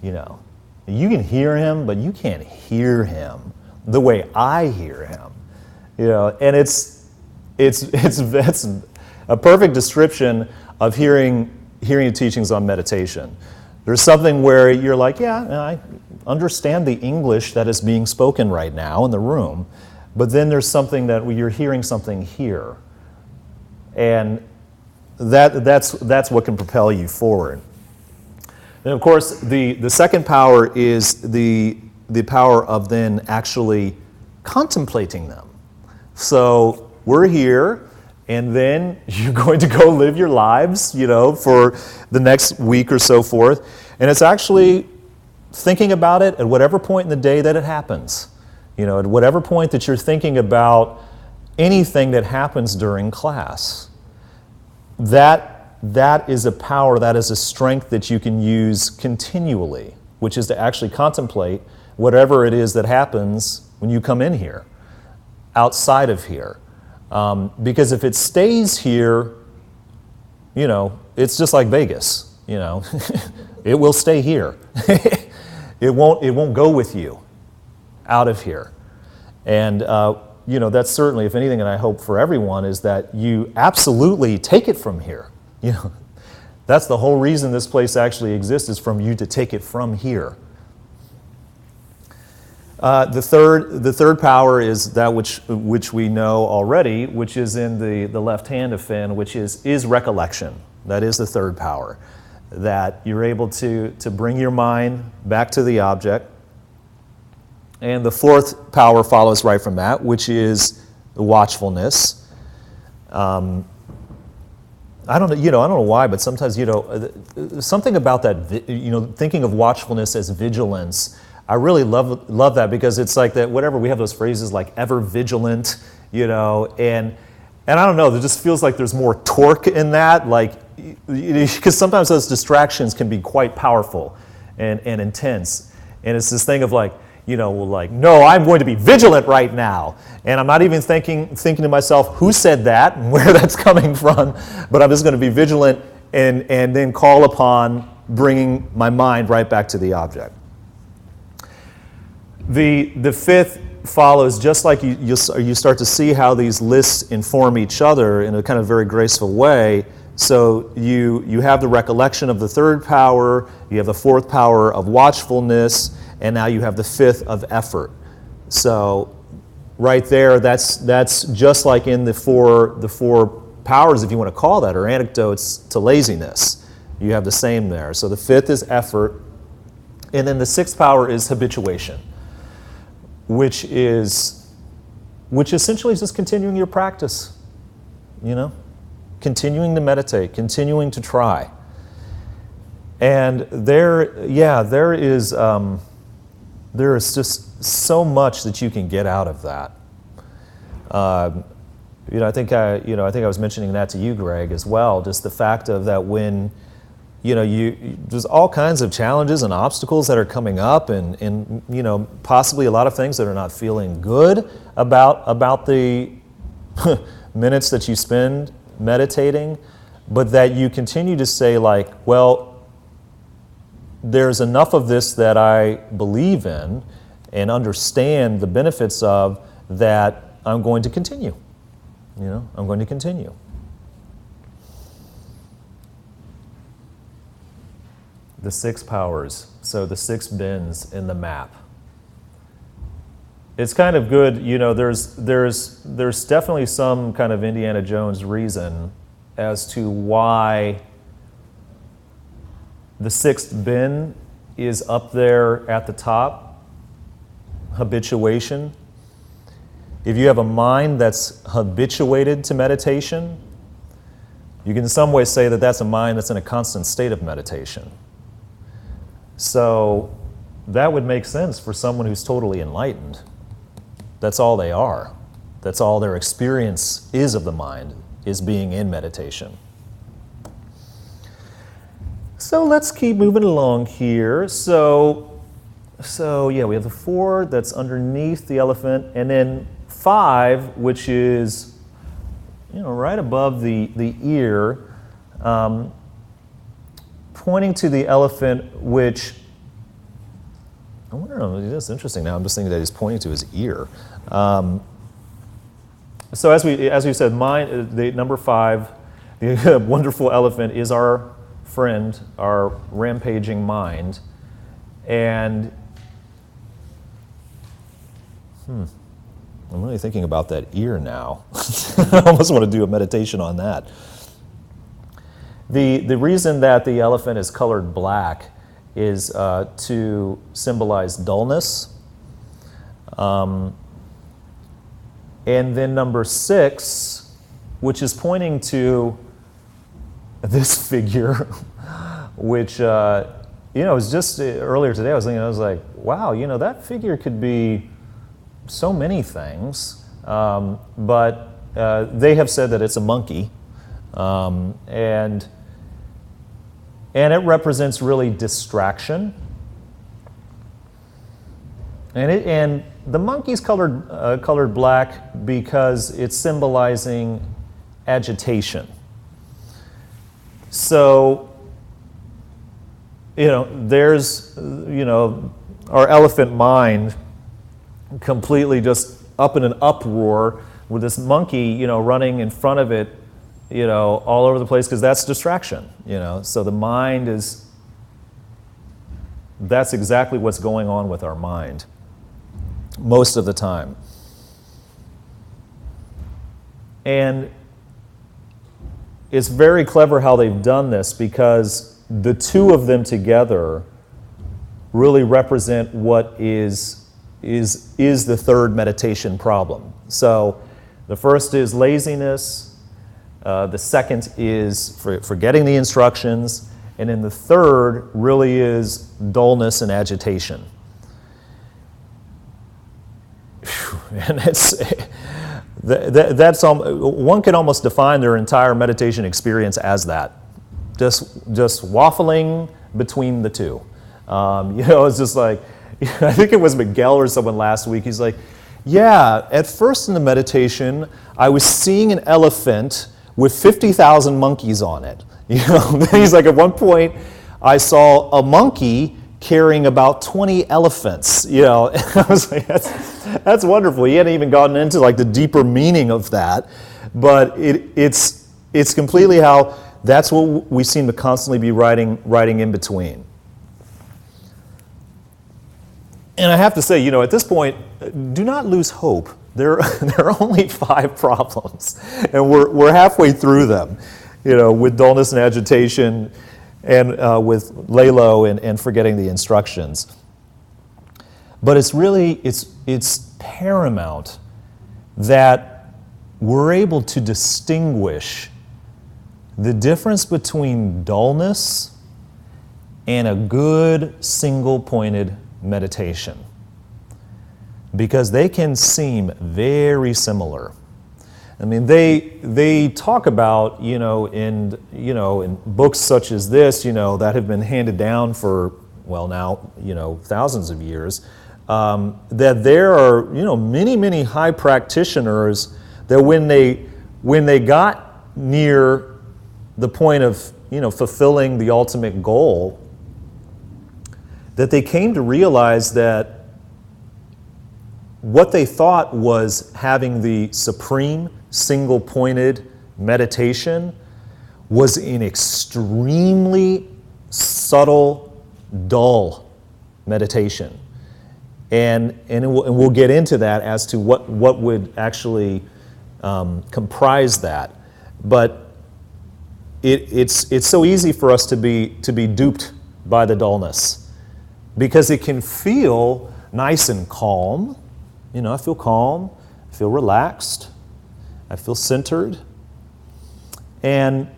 You can hear him, but you can't hear him the way I hear him. And it's a perfect description of hearing the teachings on meditation. There's something where you're like, yeah, I understand the English that is being spoken right now in the room, but then there's something that you're hearing something here. And that's what can propel you forward. And of course, the second power is the power of then actually contemplating them. So we're here, and then you're going to go live your lives, for the next week or so forth. And it's actually thinking about it at whatever point in the day that it happens. At whatever point that you're thinking about anything that happens during class. That is a power, that is a strength that you can use continually, which is to actually contemplate whatever it is that happens when you come in here, outside of here. Because if it stays here, it's just like Vegas, it will stay here. It won't go with you out of here. And that's certainly, if anything, and I hope for everyone, is that you absolutely take it from here. That's the whole reason this place actually exists, is from you to take it from here. The third power is that which we know already, which is in the left hand of Finn, which is recollection. That is the third power, that you're able to bring your mind back to the object. And the fourth power follows right from that, which is the watchfulness. I don't know why, but sometimes something about that. Thinking of watchfulness as vigilance. I really love that, because it's like that. Whatever, we have those phrases like ever vigilant, and I don't know. There just feels like there's more torque in that, like because sometimes those distractions can be quite powerful and intense, and it's this thing of like. No, I'm going to be vigilant right now. And I'm not even thinking to myself who said that and where that's coming from, but I'm just going to be vigilant and then call upon bringing my mind right back to the object. The fifth follows just like you start to see how these lists inform each other in a kind of very graceful way. So you have the recollection of the third power, you have the fourth power of watchfulness, and now you have the fifth of effort. So right there, that's just like in the four powers, if you want to call that, or antidotes to laziness. You have the same there. So the fifth is effort, and then the sixth power is habituation, which essentially is just continuing your practice, continuing to meditate, continuing to try. And there is just so much that you can get out of that. I think I was mentioning that to you, Greg, as well. Just the fact of that when, there's all kinds of challenges and obstacles that are coming up, and possibly a lot of things that are not feeling good about the minutes that you spend meditating, but that you continue to say like, well, there's enough of this that I believe in and understand the benefits of, that I'm going to continue. I'm going to continue. The 6 powers, so the 6 bins in the map. It's kind of good, you know, there's definitely some kind of Indiana Jones reason as to why the 6th bin is up there at the top, habituation. If you have a mind that's habituated to meditation, you can in some ways say that that's a mind that's in a constant state of meditation. So that would make sense for someone who's totally enlightened. That's all they are. That's all their experience is of the mind, is being in meditation. So let's keep moving along here. So yeah, we have the 4 that's underneath the elephant, and then 5, which is, you know, right above the ear, pointing to the elephant, which, I wonder, that's interesting now, I'm just thinking that he's pointing to his ear. So as we said, the number 5, the wonderful elephant is our friend, our rampaging mind, and I'm really thinking about that ear now. I almost want to do a meditation on that. The reason that the elephant is colored black is to symbolize dullness. And then number 6, which is pointing to this figure, which, you know, it was just earlier today, I was like, wow, you know, that figure could be so many things, but they have said that it's a monkey, and it represents really distraction. And the monkey's colored black because it's symbolizing agitation. So, you know, there's, you know, our elephant mind completely just up in an uproar with this monkey, you know, running in front of it, you know, all over the place, because that's distraction, you know. So the mind that's exactly what's going on with our mind most of the time. And it's very clever how they've done this, because the 2 of them together really represent what is the 3rd meditation problem. So the first is laziness, the second is forgetting the instructions, and then the 3rd really is dullness and agitation. And that's one can almost define their entire meditation experience as that, just waffling between the 2. You know, it's just like, I think it was Miguel or someone last week. He's like, yeah, at first in the meditation, I was seeing an elephant with 50,000 monkeys on it. You know, he's like, at one point, I saw a monkey carrying about 20 elephants. You know, and I was like, that's wonderful. He hadn't even gotten into like the deeper meaning of that, but it's completely how that's what we seem to constantly be writing in between. And I have to say, you know, at this point, do not lose hope. There are only 5 problems, and we're halfway through them, you know, with dullness and agitation, and with lay-low and forgetting the instructions. But it's really, it's paramount that we're able to distinguish the difference between dullness and a good single-pointed meditation, because they can seem very similar. I mean, they talk about, you know, in books such as this, you know, that have been handed down for, well, now, you know, thousands of years, that there are, you know, many high practitioners that when they got near the point of, you know, fulfilling the ultimate goal, that they came to realize that what they thought was having the supreme single-pointed meditation was an extremely subtle dull meditation. And we'll get into that as to what would actually comprise that. But it's so easy for us to be duped by the dullness, because it can feel nice and calm. I feel calm, I feel relaxed, I feel centered, and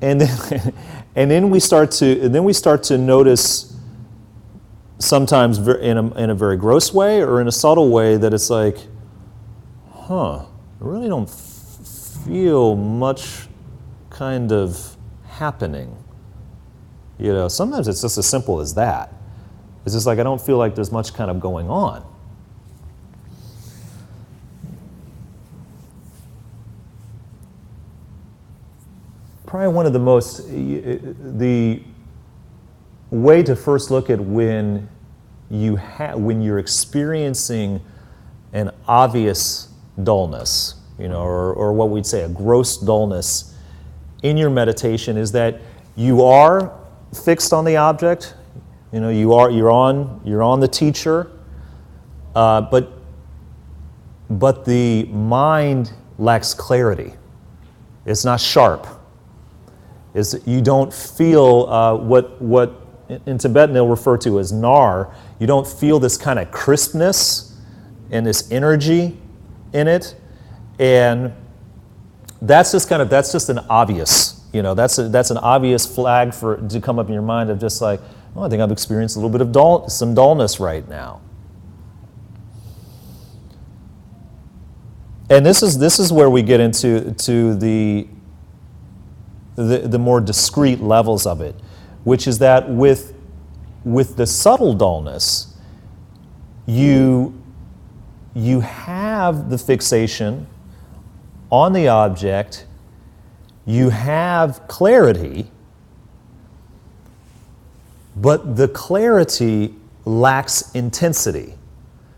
then we start to notice, sometimes in a very gross way or in a subtle way, that it's like, I really don't feel much kind of happening. Sometimes it's just as simple as that. It's just like, I don't feel like there's much kind of going on. Probably one of the way to first look at when you're experiencing an obvious dullness, or what we'd say a gross dullness in your meditation, is that you are fixed on the object. You're on the teacher, but the mind lacks clarity. It's not sharp. You don't feel what in Tibetan they'll refer to as nar. You don't feel this kind of crispness and this energy in it, and that's just an obvious, that's an obvious flag to come up in your mind of just like, I think I've experienced a little bit of some dullness right now. And this is where we get into the more discrete levels of it, which is that with the subtle dullness, you have the fixation on the object, you have clarity, but the clarity lacks intensity.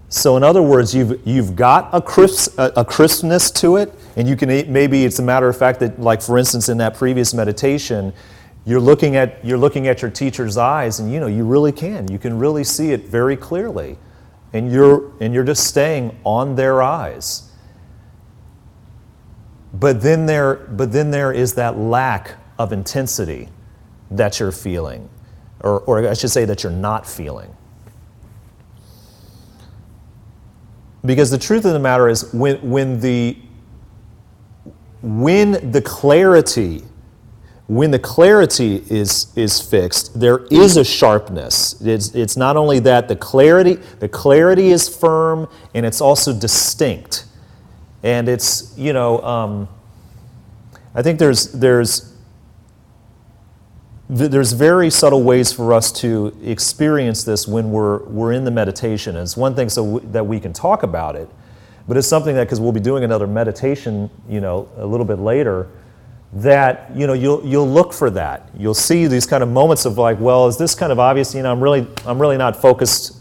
So in other words, you've got a crispness to it, and you can, maybe it's a matter of fact that, like for instance in that previous meditation, you're looking at your teacher's eyes, and you can really see it very clearly, and you're just staying on their eyes. But then there is that lack of intensity that you're feeling, or I should say that you're not feeling. Because the truth of the matter is, when the clarity is fixed, there is a sharpness. It's not only that, the clarity is firm, and it's also distinct. And it's, I think there's very subtle ways for us to experience this when we're in the meditation. And it's one thing that we can talk about it, but it's something that, because we'll be doing another meditation, a little bit later, that you'll look for that. You'll see these kind of moments of like, well, is this kind of obvious? I'm really not focused,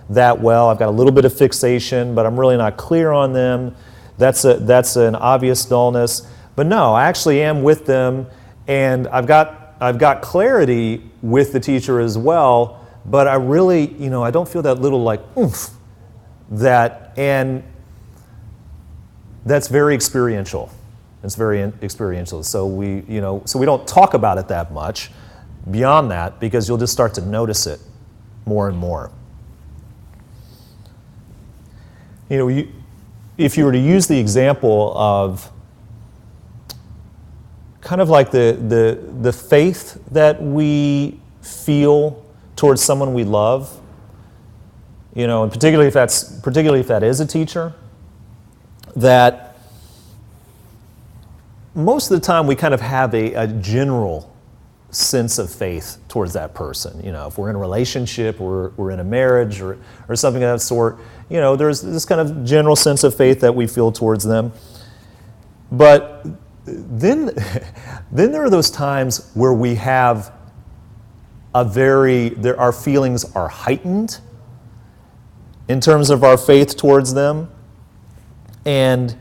that well. I've got a little bit of fixation, but I'm really not clear on them. That's an obvious dullness. But no, I actually am with them, and I've got clarity with the teacher as well, but I really, I don't feel that little like oomph, and that's very experiential. It's very experiential. So we don't talk about it that much beyond that, because you'll just start to notice it more and more. If you were to use the example of kind of like the faith that we feel towards someone we love, and particularly if that is a teacher, that most of the time we kind of have a general sense of faith towards that person. If we're in a relationship, or we're in a marriage, or something of that sort, there's this kind of general sense of faith that we feel towards them. But then there are those times where we have our feelings are heightened in terms of our faith towards them, and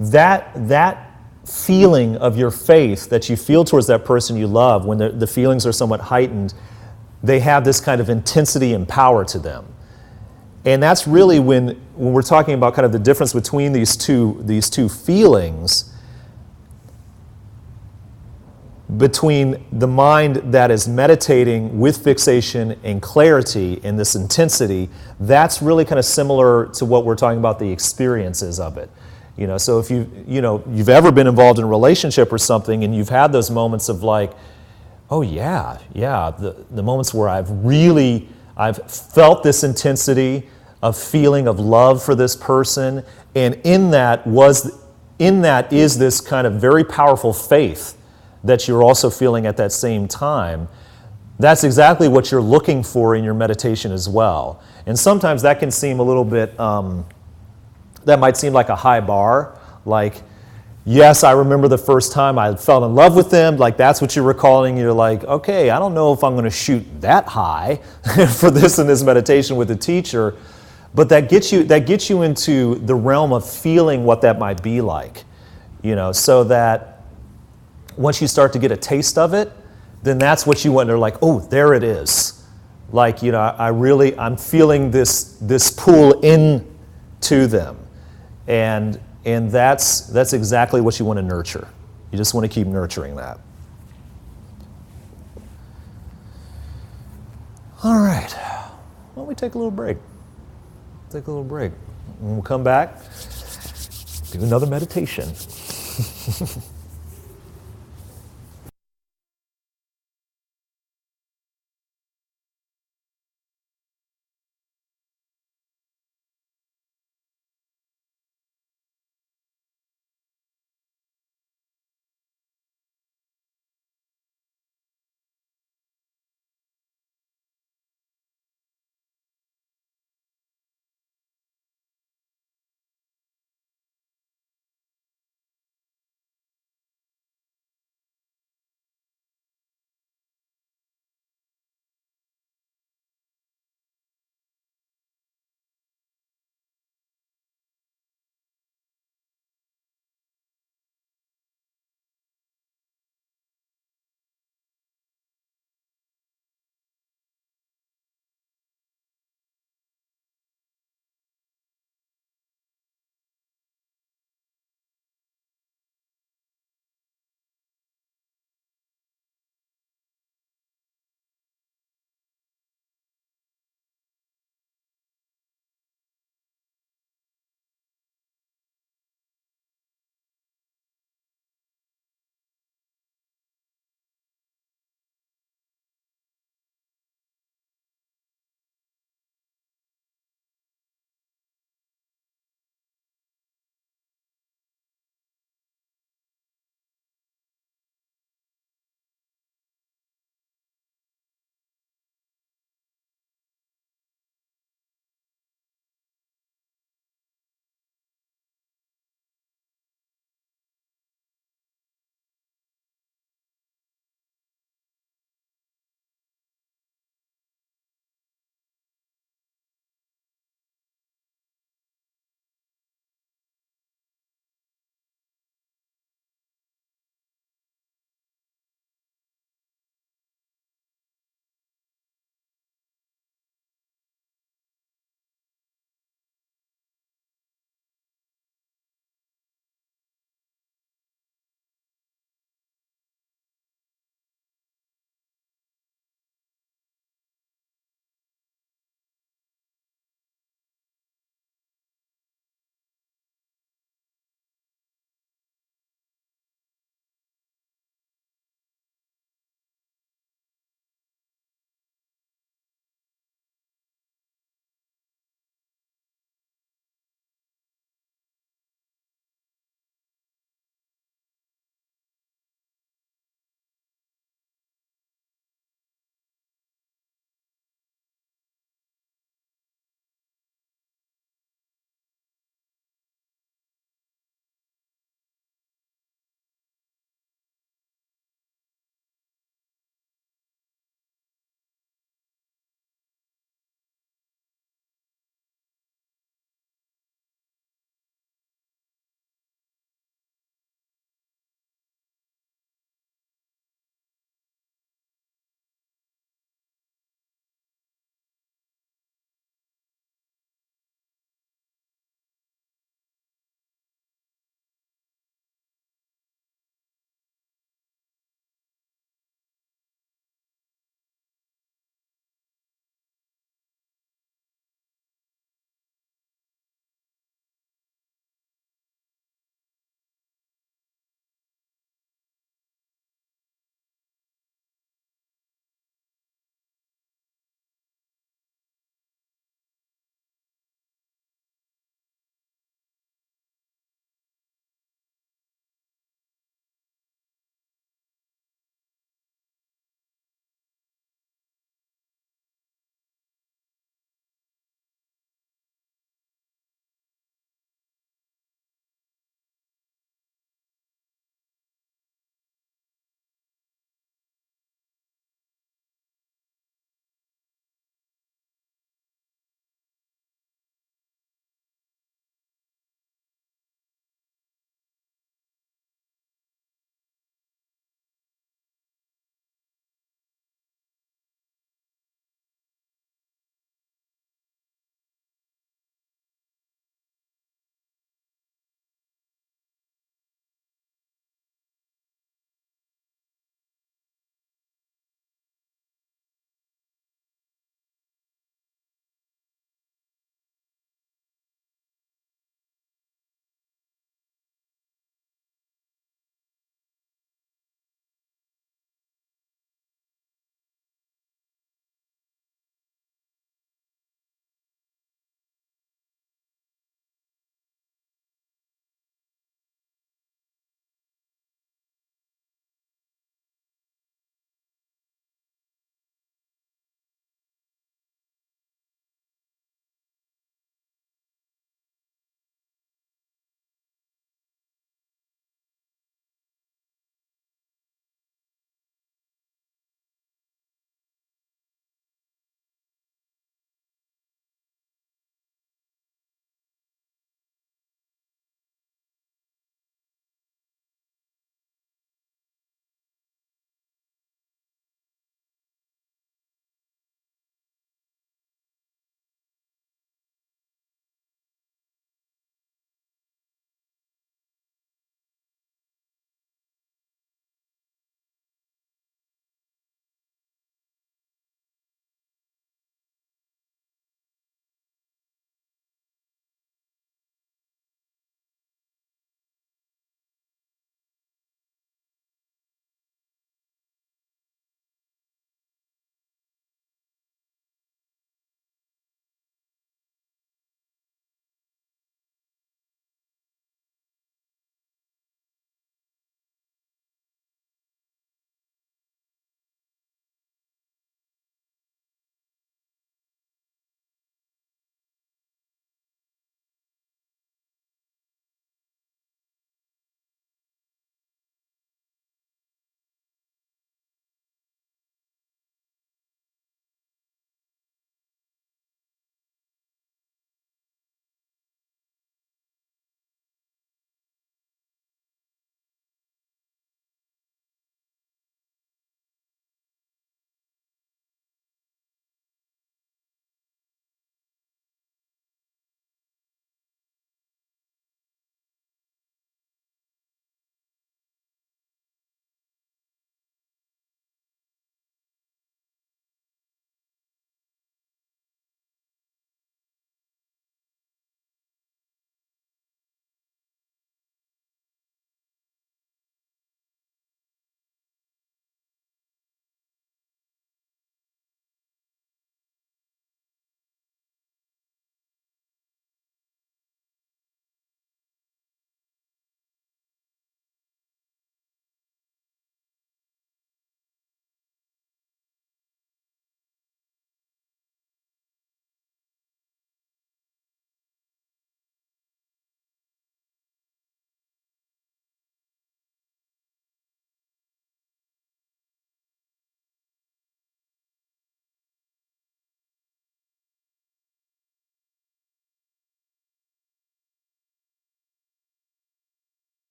that feeling of your faith that you feel towards that person you love, when the feelings are somewhat heightened, they have this kind of intensity and power to them. And that's really when we're talking about kind of the difference between these two feelings, between the mind that is meditating with fixation and clarity and this intensity. That's really kind of similar to what we're talking about, the experiences of it. So if you've ever been involved in a relationship or something, and you've had those moments of like, oh yeah, the moments where I've felt this intensity of feeling of love for this person, and in that is this kind of very powerful faith that you're also feeling at that same time. That's exactly what you're looking for in your meditation as well. And sometimes that can seem a little bit, that might seem like a high bar. Like, yes, I remember the first time I fell in love with them. Like, that's what you're recalling. You're like, okay, I don't know if I'm going to shoot that high for this in this meditation with the teacher. But that gets you into the realm of feeling what that might be like. So that once you start to get a taste of it, then that's what you want. They're like, oh, there it is. Like, I'm feeling this pull into them. And that's exactly what you want to nurture. You just want to keep nurturing that. All right. Why don't we take a little break? Take a little break. And we'll come back, do another meditation.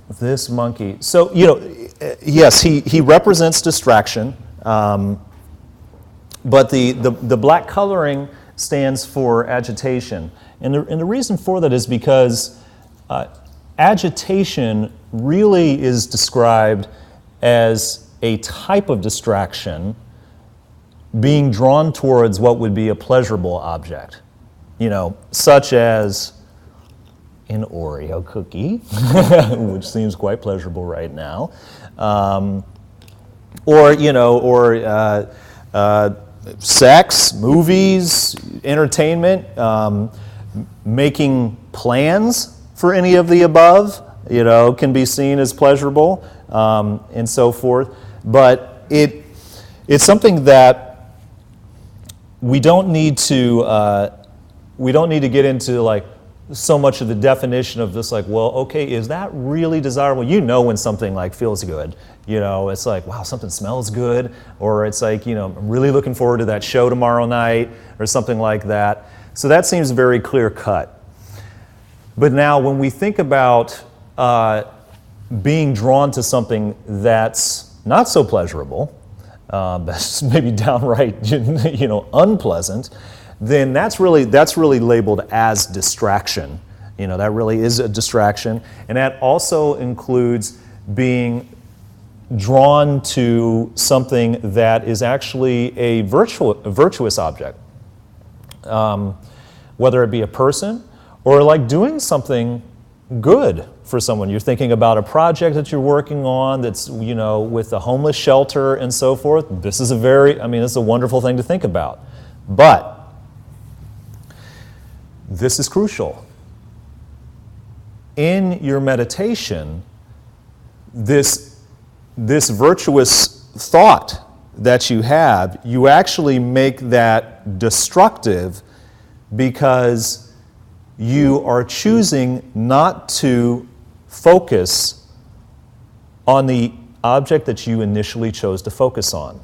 This monkey. So, yes, he represents distraction, but the black coloring stands for agitation. And the reason for that is because agitation really is described as a type of distraction being drawn towards what would be a pleasurable object, such as an Oreo cookie, which seems quite pleasurable right now, or sex, movies, entertainment, making plans for any of the above, can be seen as pleasurable, and so forth. But it's something that we don't need to get into like so much of the definition of this, like, well, okay, is that really desirable? When something like feels good, it's like, wow, something smells good, or it's like, I'm really looking forward to that show tomorrow night, or something like that. So that seems very clear cut. But now when we think about being drawn to something that's not so pleasurable, that's maybe downright, unpleasant, then that's really labeled as distraction. That really is a distraction, and that also includes being drawn to something that is actually a virtuous object, whether it be a person or like doing something good for someone. You're thinking about a project that you're working on that's, with a homeless shelter and so forth. This is a wonderful thing to think about. But this is crucial. In your meditation, this virtuous thought that you have, you actually make that destructive because you are choosing not to focus on the object that you initially chose to focus on.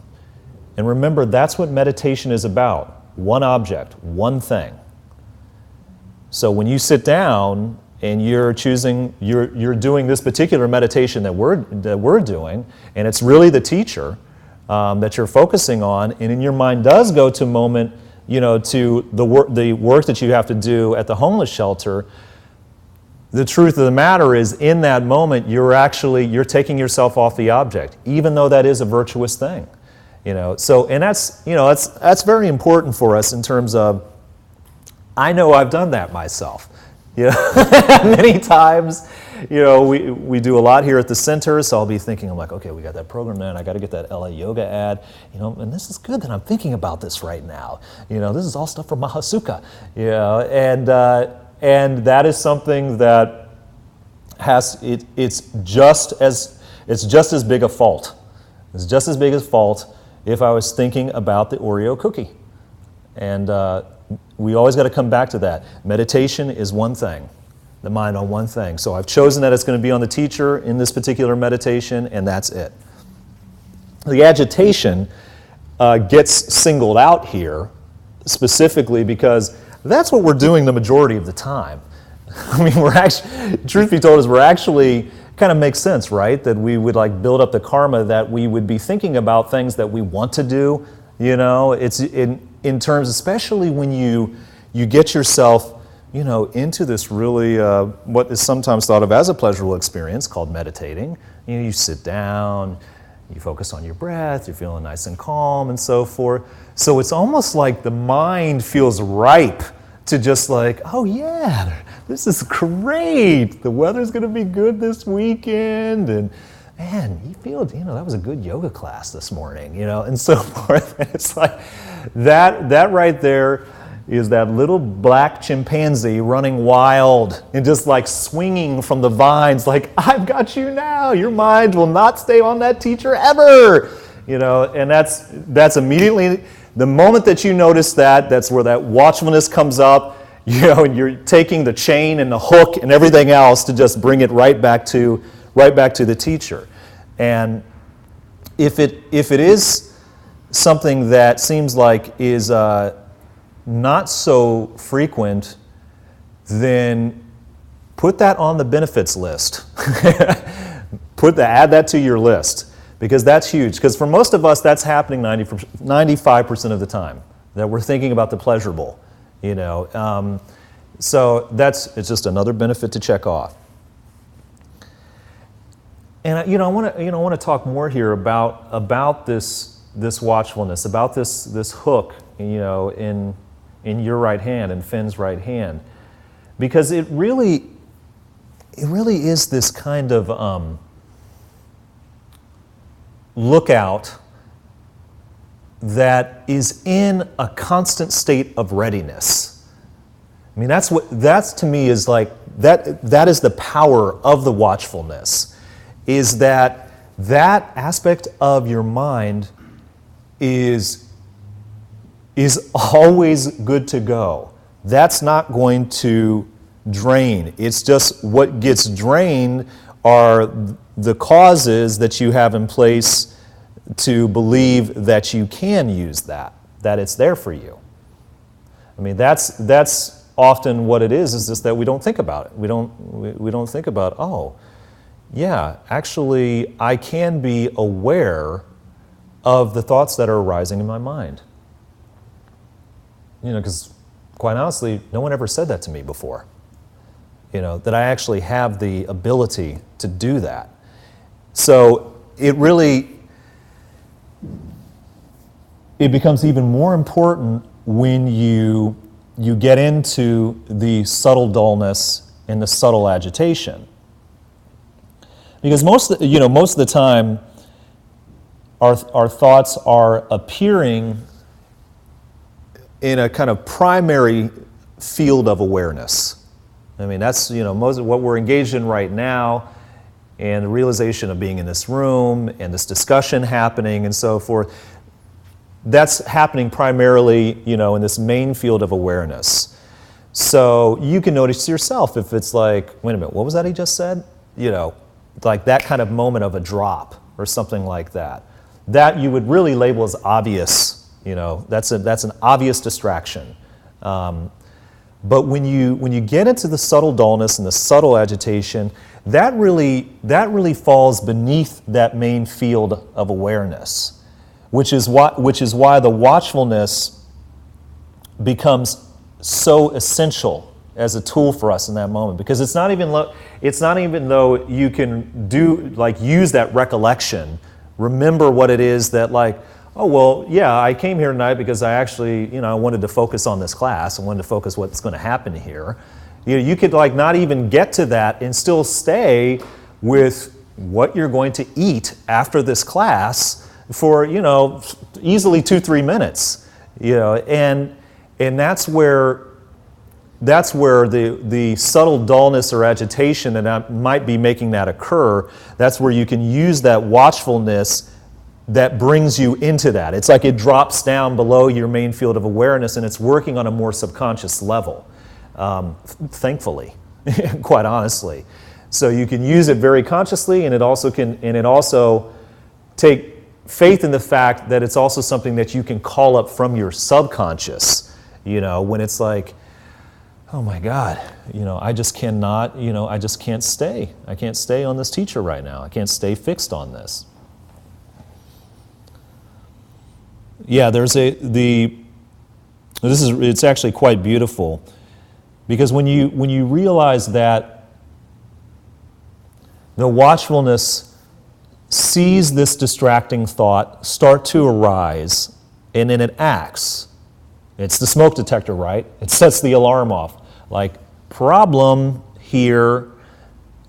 And remember, that's what meditation is about. One object, one thing. So when you sit down and you're doing this particular meditation that we're doing, and it's really the teacher that you're focusing on, and in your mind does go to a moment, to the work that you have to do at the homeless shelter. The truth of the matter is, in that moment, you're taking yourself off the object, even though that is a virtuous thing. So, and that's very important for us in terms of, I know I've done that myself. Many times, we do a lot here at the center, so I'll be thinking, I'm like, okay, we got that program there, and I got to get that LA yoga ad, and this is good that I'm thinking about this right now. This is all stuff from Mahasuka, and that is something that it's just as big a fault. It's just as big a fault if I was thinking about the Oreo cookie, and we always got to come back to that. Meditation is one thing, the mind on one thing. So I've chosen that it's going to be on the teacher in this particular meditation, and that's it. The agitation gets singled out here specifically because that's what we're doing the majority of the time. We're actually, truth be told, we're actually, kind of makes sense, right? That we would like build up the karma that we would be thinking about things that we want to do. It's in terms, especially when you get yourself, into this really, what is sometimes thought of as a pleasurable experience called meditating. You sit down, you focus on your breath, you're feeling nice and calm and so forth. So it's almost like the mind feels ripe to just like, oh yeah, this is great. The weather's going to be good this weekend, and man, you feel, that was a good yoga class this morning, and so forth. And it's like that right there is that little black chimpanzee running wild and just like swinging from the vines like, I've got you now. Your mind will not stay on that teacher ever. And that's immediately, the moment that you notice that, that's where that watchfulness comes up, and you're taking the chain and the hook and everything else to just bring it right back to the teacher. And if it is something that seems like is not so frequent, then put that on the benefits list. add that to your list, because that's huge. Because for most of us, that's happening 95% of the time, that we're thinking about the pleasurable, you know. So it's just another benefit to check off. And I want to talk more here about this watchfulness, about this hook, you know, in your right hand, in Finn's right hand, because it really is this kind of lookout that is in a constant state of readiness. I mean, that's to me is like that is the power of the watchfulness, is that aspect of your mind is always good to go. That's not going to drain. It's just what gets drained are the causes that you have in place to believe that you can use that it's there for you. I mean, that's often what it is just that we don't think about it. We don't think about, oh, yeah, actually I can be aware of the thoughts that are arising in my mind. You know, because quite honestly, no one ever said that to me before. You know, that I actually have the ability to do that. So it becomes even more important when you get into the subtle dullness and the subtle agitation. Because most of the time, our thoughts are appearing in a kind of primary field of awareness. I mean, that's, you know, most of what we're engaged in right now, and the realization of being in this room and this discussion happening and so forth. That's happening primarily, you know, in this main field of awareness. So you can notice yourself if it's like, wait a minute, what was that he just said? You know, like that kind of moment of a drop or something like that. That you would really label as obvious, you know, that's an obvious distraction. But when you get into the subtle dullness and the subtle agitation, that really falls beneath that main field of awareness, which is why the watchfulness becomes so essential as a tool for us in that moment, because it's not even though you can use that recollection, remember what it is that, like, oh, well, yeah, I came here tonight because I actually, you know, I wanted to focus on this class. I wanted to focus what's going to happen here. You know, you could like not even get to that and still stay with what you're going to eat after this class for, you know, easily 2-3 minutes. You know, and that's where the subtle dullness or agitation that might be making that occur, that's where you can use that watchfulness that brings you into that. It's like it drops down below your main field of awareness and it's working on a more subconscious level, thankfully, quite honestly. So you can use it very consciously, and it also take faith in the fact that it's also something that you can call up from your subconscious, you know, when it's like, oh my God, you know, I just cannot, you know, I just can't stay. I can't stay on this teacher right now. I can't stay fixed on this. Yeah, it's actually quite beautiful, because when you realize that the watchfulness sees this distracting thought start to arise, and then it acts. It's the smoke detector, right? It sets the alarm off. Like, problem here,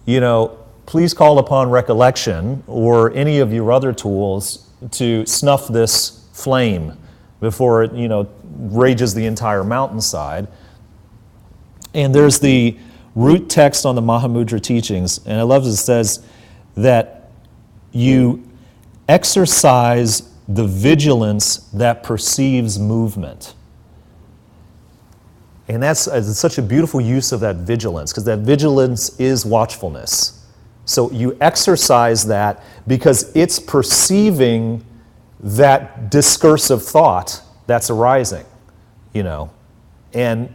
you know, please call upon recollection or any of your other tools to snuff this flame before it, you know, rages the entire mountainside. And there's the root text on the Mahamudra teachings, and I love it says that you exercise the vigilance that perceives movement. And it's such a beautiful use of that vigilance, because that vigilance is watchfulness. So you exercise that because it's perceiving that discursive thought that's arising, you know. And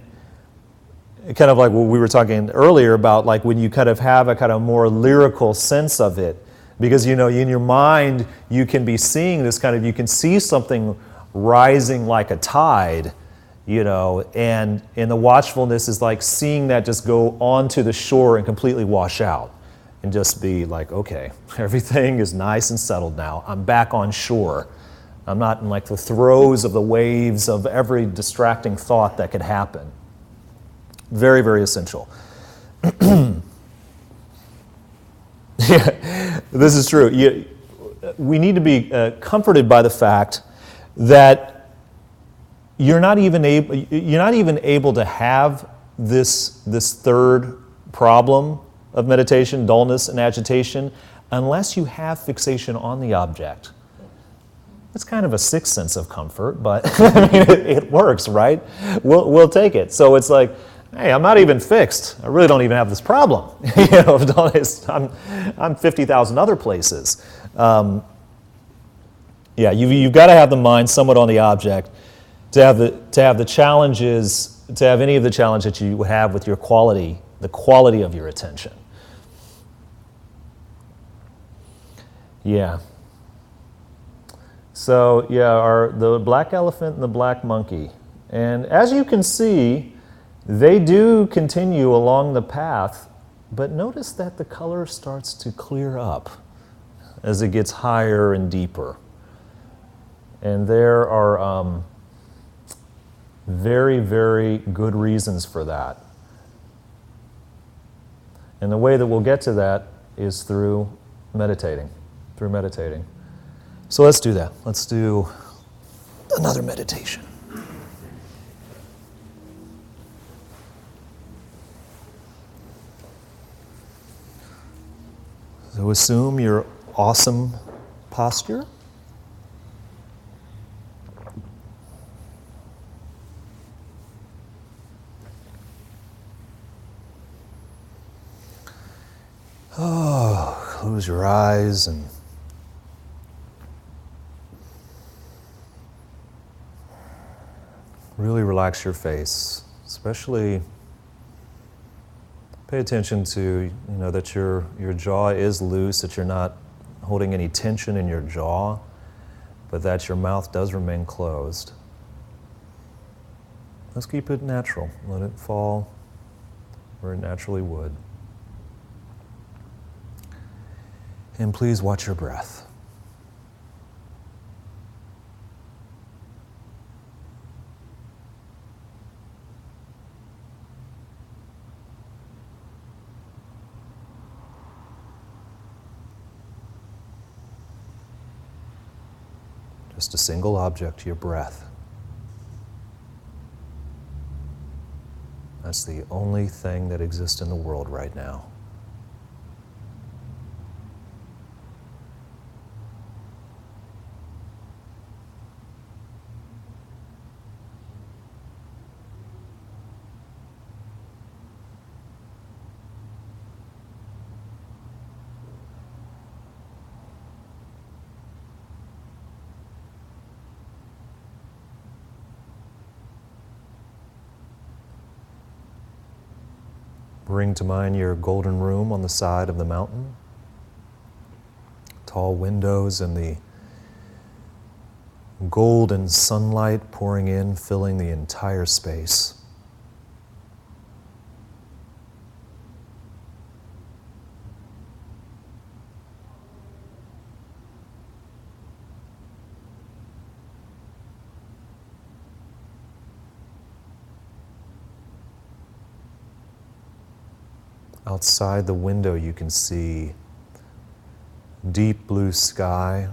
kind of like what we were talking earlier about, like when you kind of have a kind of more lyrical sense of it, Because, you know, in your mind, you can be seeing this kind of, you can see something rising like a tide, you know, and the watchfulness is like seeing that just go onto the shore and completely wash out and just be like, okay, everything is nice and settled now. I'm back on shore. I'm not in like the throes of the waves of every distracting thought that could happen. Very, very essential. Yeah, this is true. We need to be comforted by the fact that you're not even able to have this third problem of meditation, dullness and agitation, unless you have fixation on the object. It's kind of a sixth sense of comfort, but I mean, it works, right? We'll take it. So it's like, hey, I'm not even fixed. I really don't even have this problem. You know, I'm 50,000 other places. Yeah, you've got to have the mind somewhat on the object to have the challenges, to have any of the challenge that you have with your quality, the quality of your attention. Yeah. So yeah, the black elephant and the black monkey. And as you can see, they do continue along the path, but notice that the color starts to clear up as it gets higher and deeper. And there are very, very good reasons for that. And the way that we'll get to that is through meditating. So let's do that. Let's do another meditation. So assume your awesome posture. Oh, close your eyes and really relax your face, especially pay attention to, that your jaw is loose, that you're not holding any tension in your jaw, but that your mouth does remain closed. Let's keep it natural. Let it fall where it naturally would. And please watch your breath. Just a single object, your breath. That's the only thing that exists in the world right now. Bring to mind your golden room on the side of the mountain. Tall windows and the golden sunlight pouring in, filling the entire space. Outside the window, you can see deep blue sky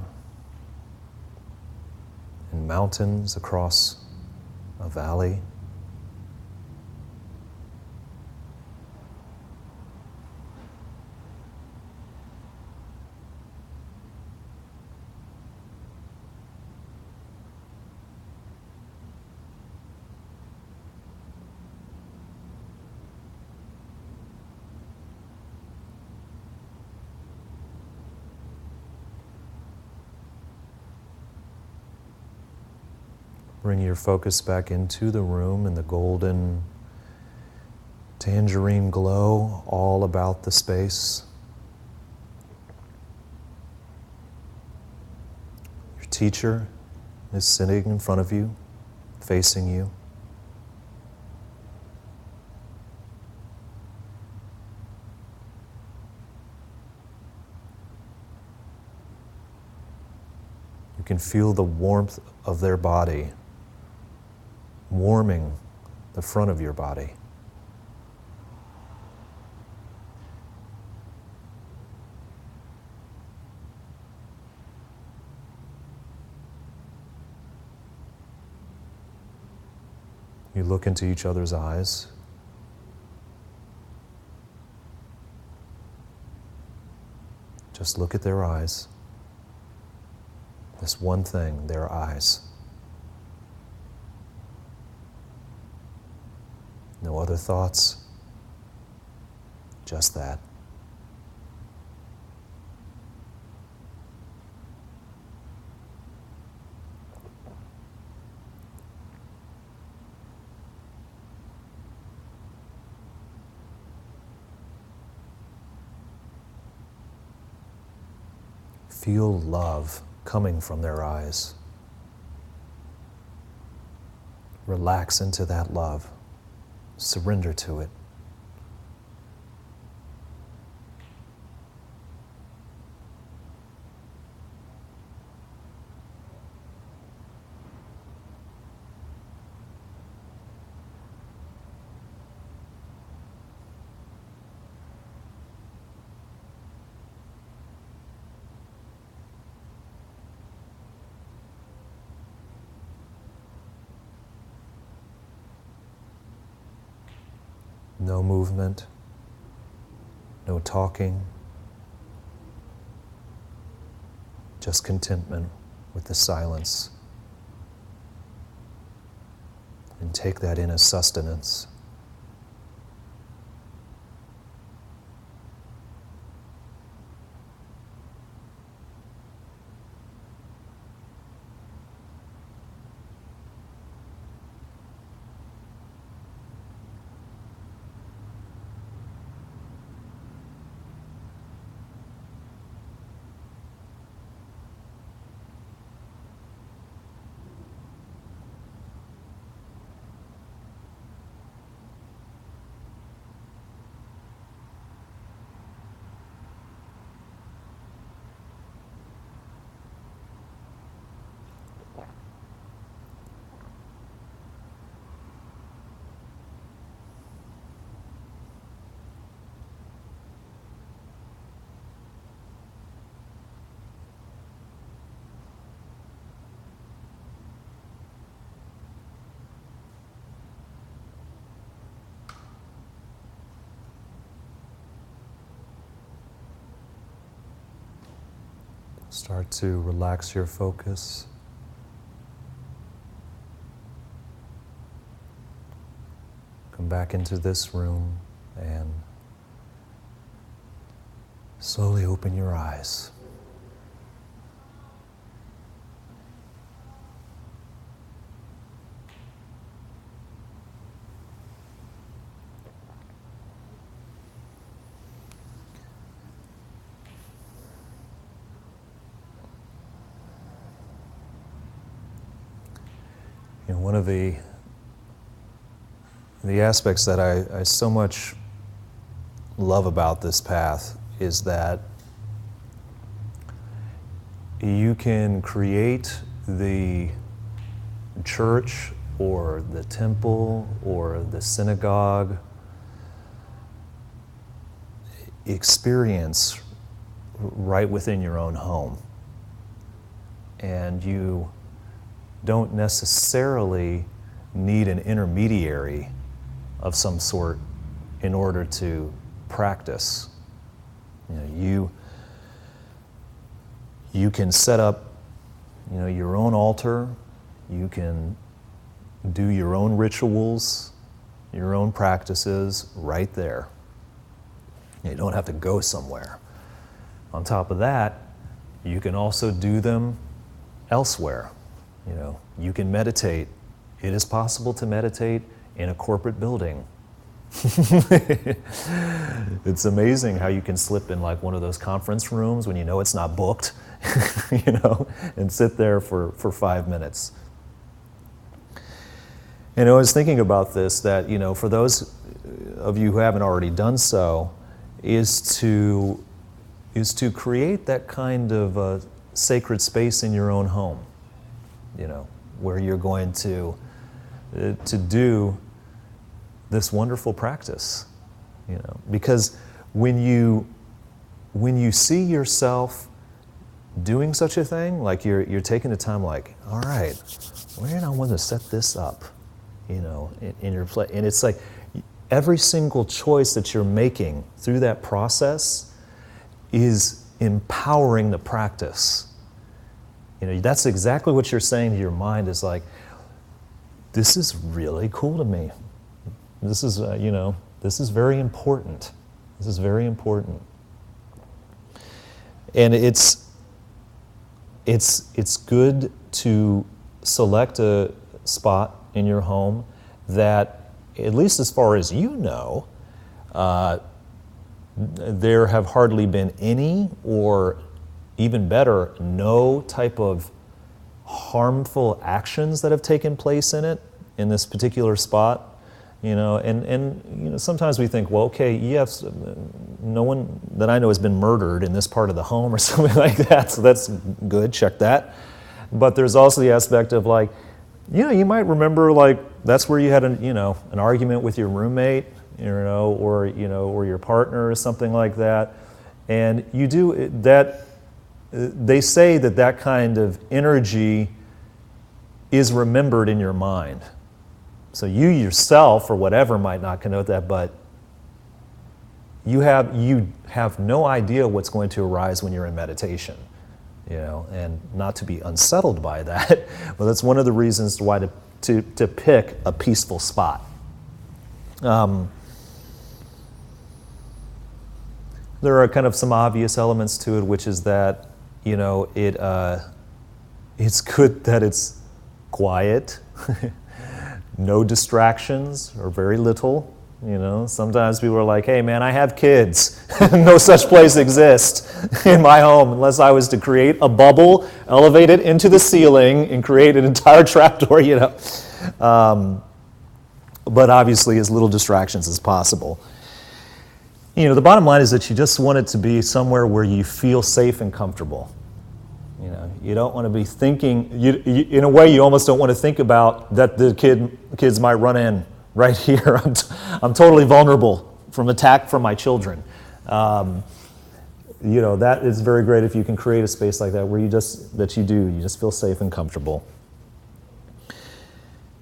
and mountains across a valley. Bring your focus back into the room and the golden tangerine glow all about the space. teacher is sitting in front of you, facing you. You can feel the warmth of their body warming the front of your body. You look into each other's eyes. Just look at their eyes. This one thing, their eyes. No other thoughts, just that. Feel love coming from their eyes. Relax into that love. Surrender to it. No movement, no talking, just contentment with the silence. And take that in as sustenance. Start to relax your focus. Come back into this room and slowly open your eyes. And one of the aspects that I so much love about this path is that you can create the church or the temple or the synagogue experience right within your own home. And you don't necessarily need an intermediary of some sort in order to practice. You can set up, your own altar. You can do your own rituals, your own practices right there. You don't have to go somewhere. On top of that, you can also do them elsewhere. You can meditate. It is possible to meditate in a corporate building. It's amazing how you can slip in like one of those conference rooms when you know it's not booked. you know, and sit there for 5 minutes. And I was thinking about this, that, you know, for those of you who haven't already done so, is to create that kind of sacred space in your own home, you know, where you're going to do this wonderful practice, you know, because when you see yourself doing such a thing, like you're taking the time, like, all right, where do I want to set this up, you know, in your play, and it's like every single choice that you're making through that process is empowering the practice. You know, that's exactly what you're saying to your mind, is like, this is really cool to me. This is, you know, this is very important. This is very important. And it's good to select a spot in your home that, at least as far as you know, there have hardly been any, or even better, no type of harmful actions that have taken place in this particular spot. You know, and you know, sometimes we think, well, okay, yes, no one that I know has been murdered in this part of the home or something like that, so that's good, check that. But there's also the aspect of, like, you know, you might remember, like, that's where you had an argument with your roommate, you know, or your partner or something like that, and you do that. They say that kind of energy is remembered in your mind. So you yourself, or whatever, might not connote that, but you have no idea what's going to arise when you're in meditation, you know, and not to be unsettled by that. Well, that's one of the reasons why to pick a peaceful spot. There are kind of some obvious elements to it, which is that, you know, it's good that it's quiet. No distractions, or very little. You know, sometimes people are like, hey man, I have kids. No such place exists in my home unless I was to create a bubble, elevate it into the ceiling, and create an entire trapdoor, you know. But obviously as little distractions as possible. You know, the bottom line is that you just want it to be somewhere where you feel safe and comfortable. You know, you don't want to be thinking, in a way you almost don't want to think about that the kids might run in right here. I'm totally vulnerable from attack from my children. You know, that is very great if you can create a space like that where you just feel safe and comfortable.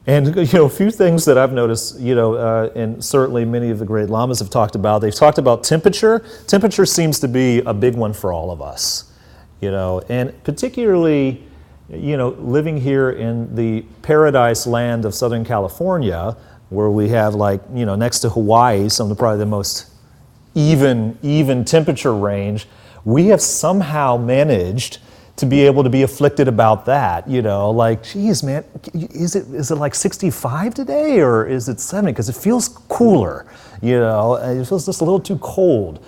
And, you know, a few things that I've noticed, you know, and certainly many of the great lamas have talked about, they've talked about temperature. Temperature seems to be a big one for all of us. You know, and particularly, you know, living here in the paradise land of Southern California, where we have, like, you know, next to Hawaii, probably the most even temperature range, we have somehow managed to be able to be afflicted about that. You know, like, geez, man, is it like 65 today, or is it 70? Because it feels cooler. You know, it feels just a little too cold.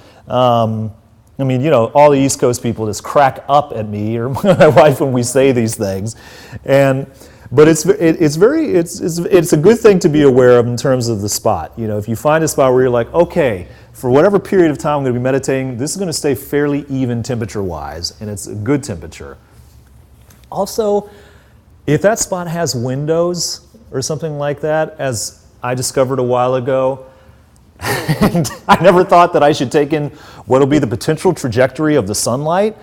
I mean, you know, all the East Coast people just crack up at me or my wife when we say these things, but it's a good thing to be aware of in terms of the spot. You know, if you find a spot where you're like, okay, for whatever period of time I'm going to be meditating, this is going to stay fairly even temperature-wise, and it's a good temperature. Also, if that spot has windows or something like that, as I discovered a while ago. And I never thought that I should take in what will be the potential trajectory of the sunlight,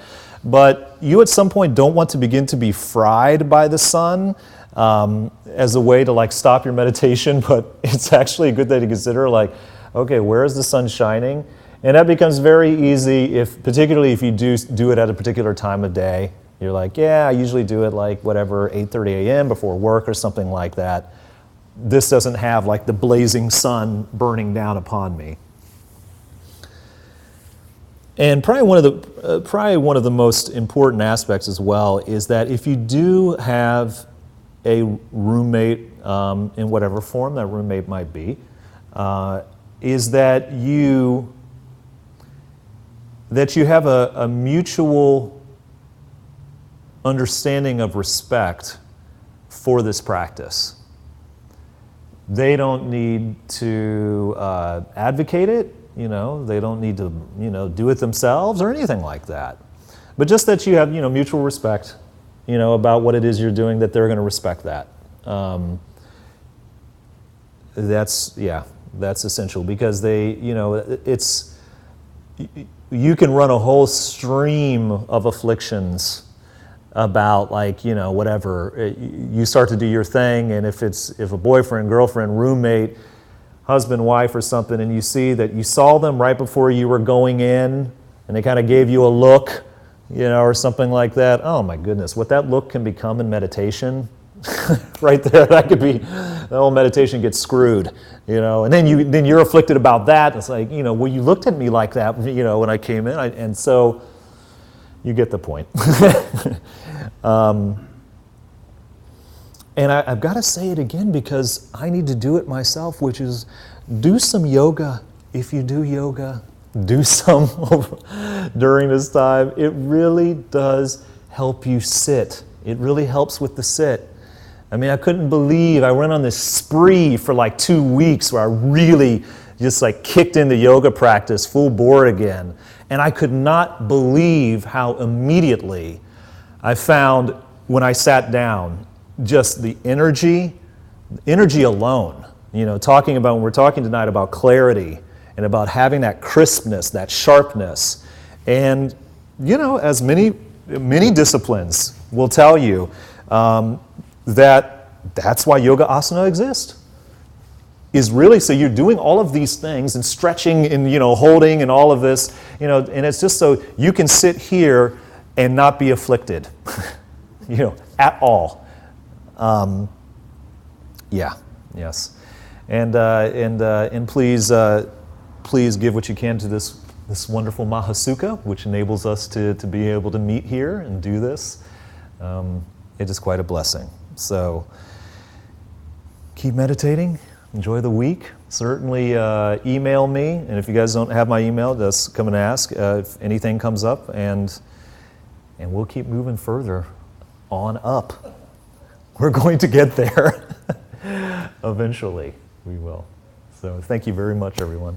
but you at some point don't want to begin to be fried by the sun as a way to, like, stop your meditation, but it's actually a good thing to consider, like, okay, where is the sun shining? And that becomes very easy, particularly if you do it at a particular time of day. You're like, yeah, I usually do it like whatever, 8:30 a.m. before work or something like that. This doesn't have, like, the blazing sun burning down upon me. And probably one of the most important aspects as well is that if you do have a roommate in whatever form that roommate might be, is that you have a mutual understanding of respect for this practice. They don't need to advocate it, they don't need to, do it themselves or anything like that. But just that you have, mutual respect, about what it is you're doing, that they're going to respect that. That's essential, because they, you can run a whole stream of afflictions about, like, whatever. You start to do your thing, and if a boyfriend, girlfriend, roommate, husband, wife, or something, and you see that you saw them right before you were going in, and they kind of gave you a look, or something like that. Oh my goodness, what that look can become in meditation, right there, that could be, the whole meditation gets screwed, and then you're afflicted about that. It's like, well, you looked at me like that, when I came in, and so you get the point. And I've got to say it again, because I need to do it myself, which is do some yoga. If you do yoga, do some during this time. It really does help you sit. It really helps with the sit. I mean, I couldn't believe I went on this spree for like 2 weeks where I really just like kicked into yoga practice full bore again. And I could not believe how immediately I found, when I sat down, just the energy alone. When we're talking tonight about clarity and about having that crispness, that sharpness. And, as many disciplines will tell you, that's why yoga asana exists. Is really so you're doing all of these things and stretching and holding and all of this, and it's just so you can sit here and not be afflicted, at all. Yes, and please give what you can to this wonderful Mahasukha, which enables us to be able to meet here and do this. It is quite a blessing. So keep meditating. Enjoy the week. Certainly email me, and if you guys don't have my email, just come and ask if anything comes up, and we'll keep moving further on up. We're going to get there. Eventually, we will. So thank you very much, everyone.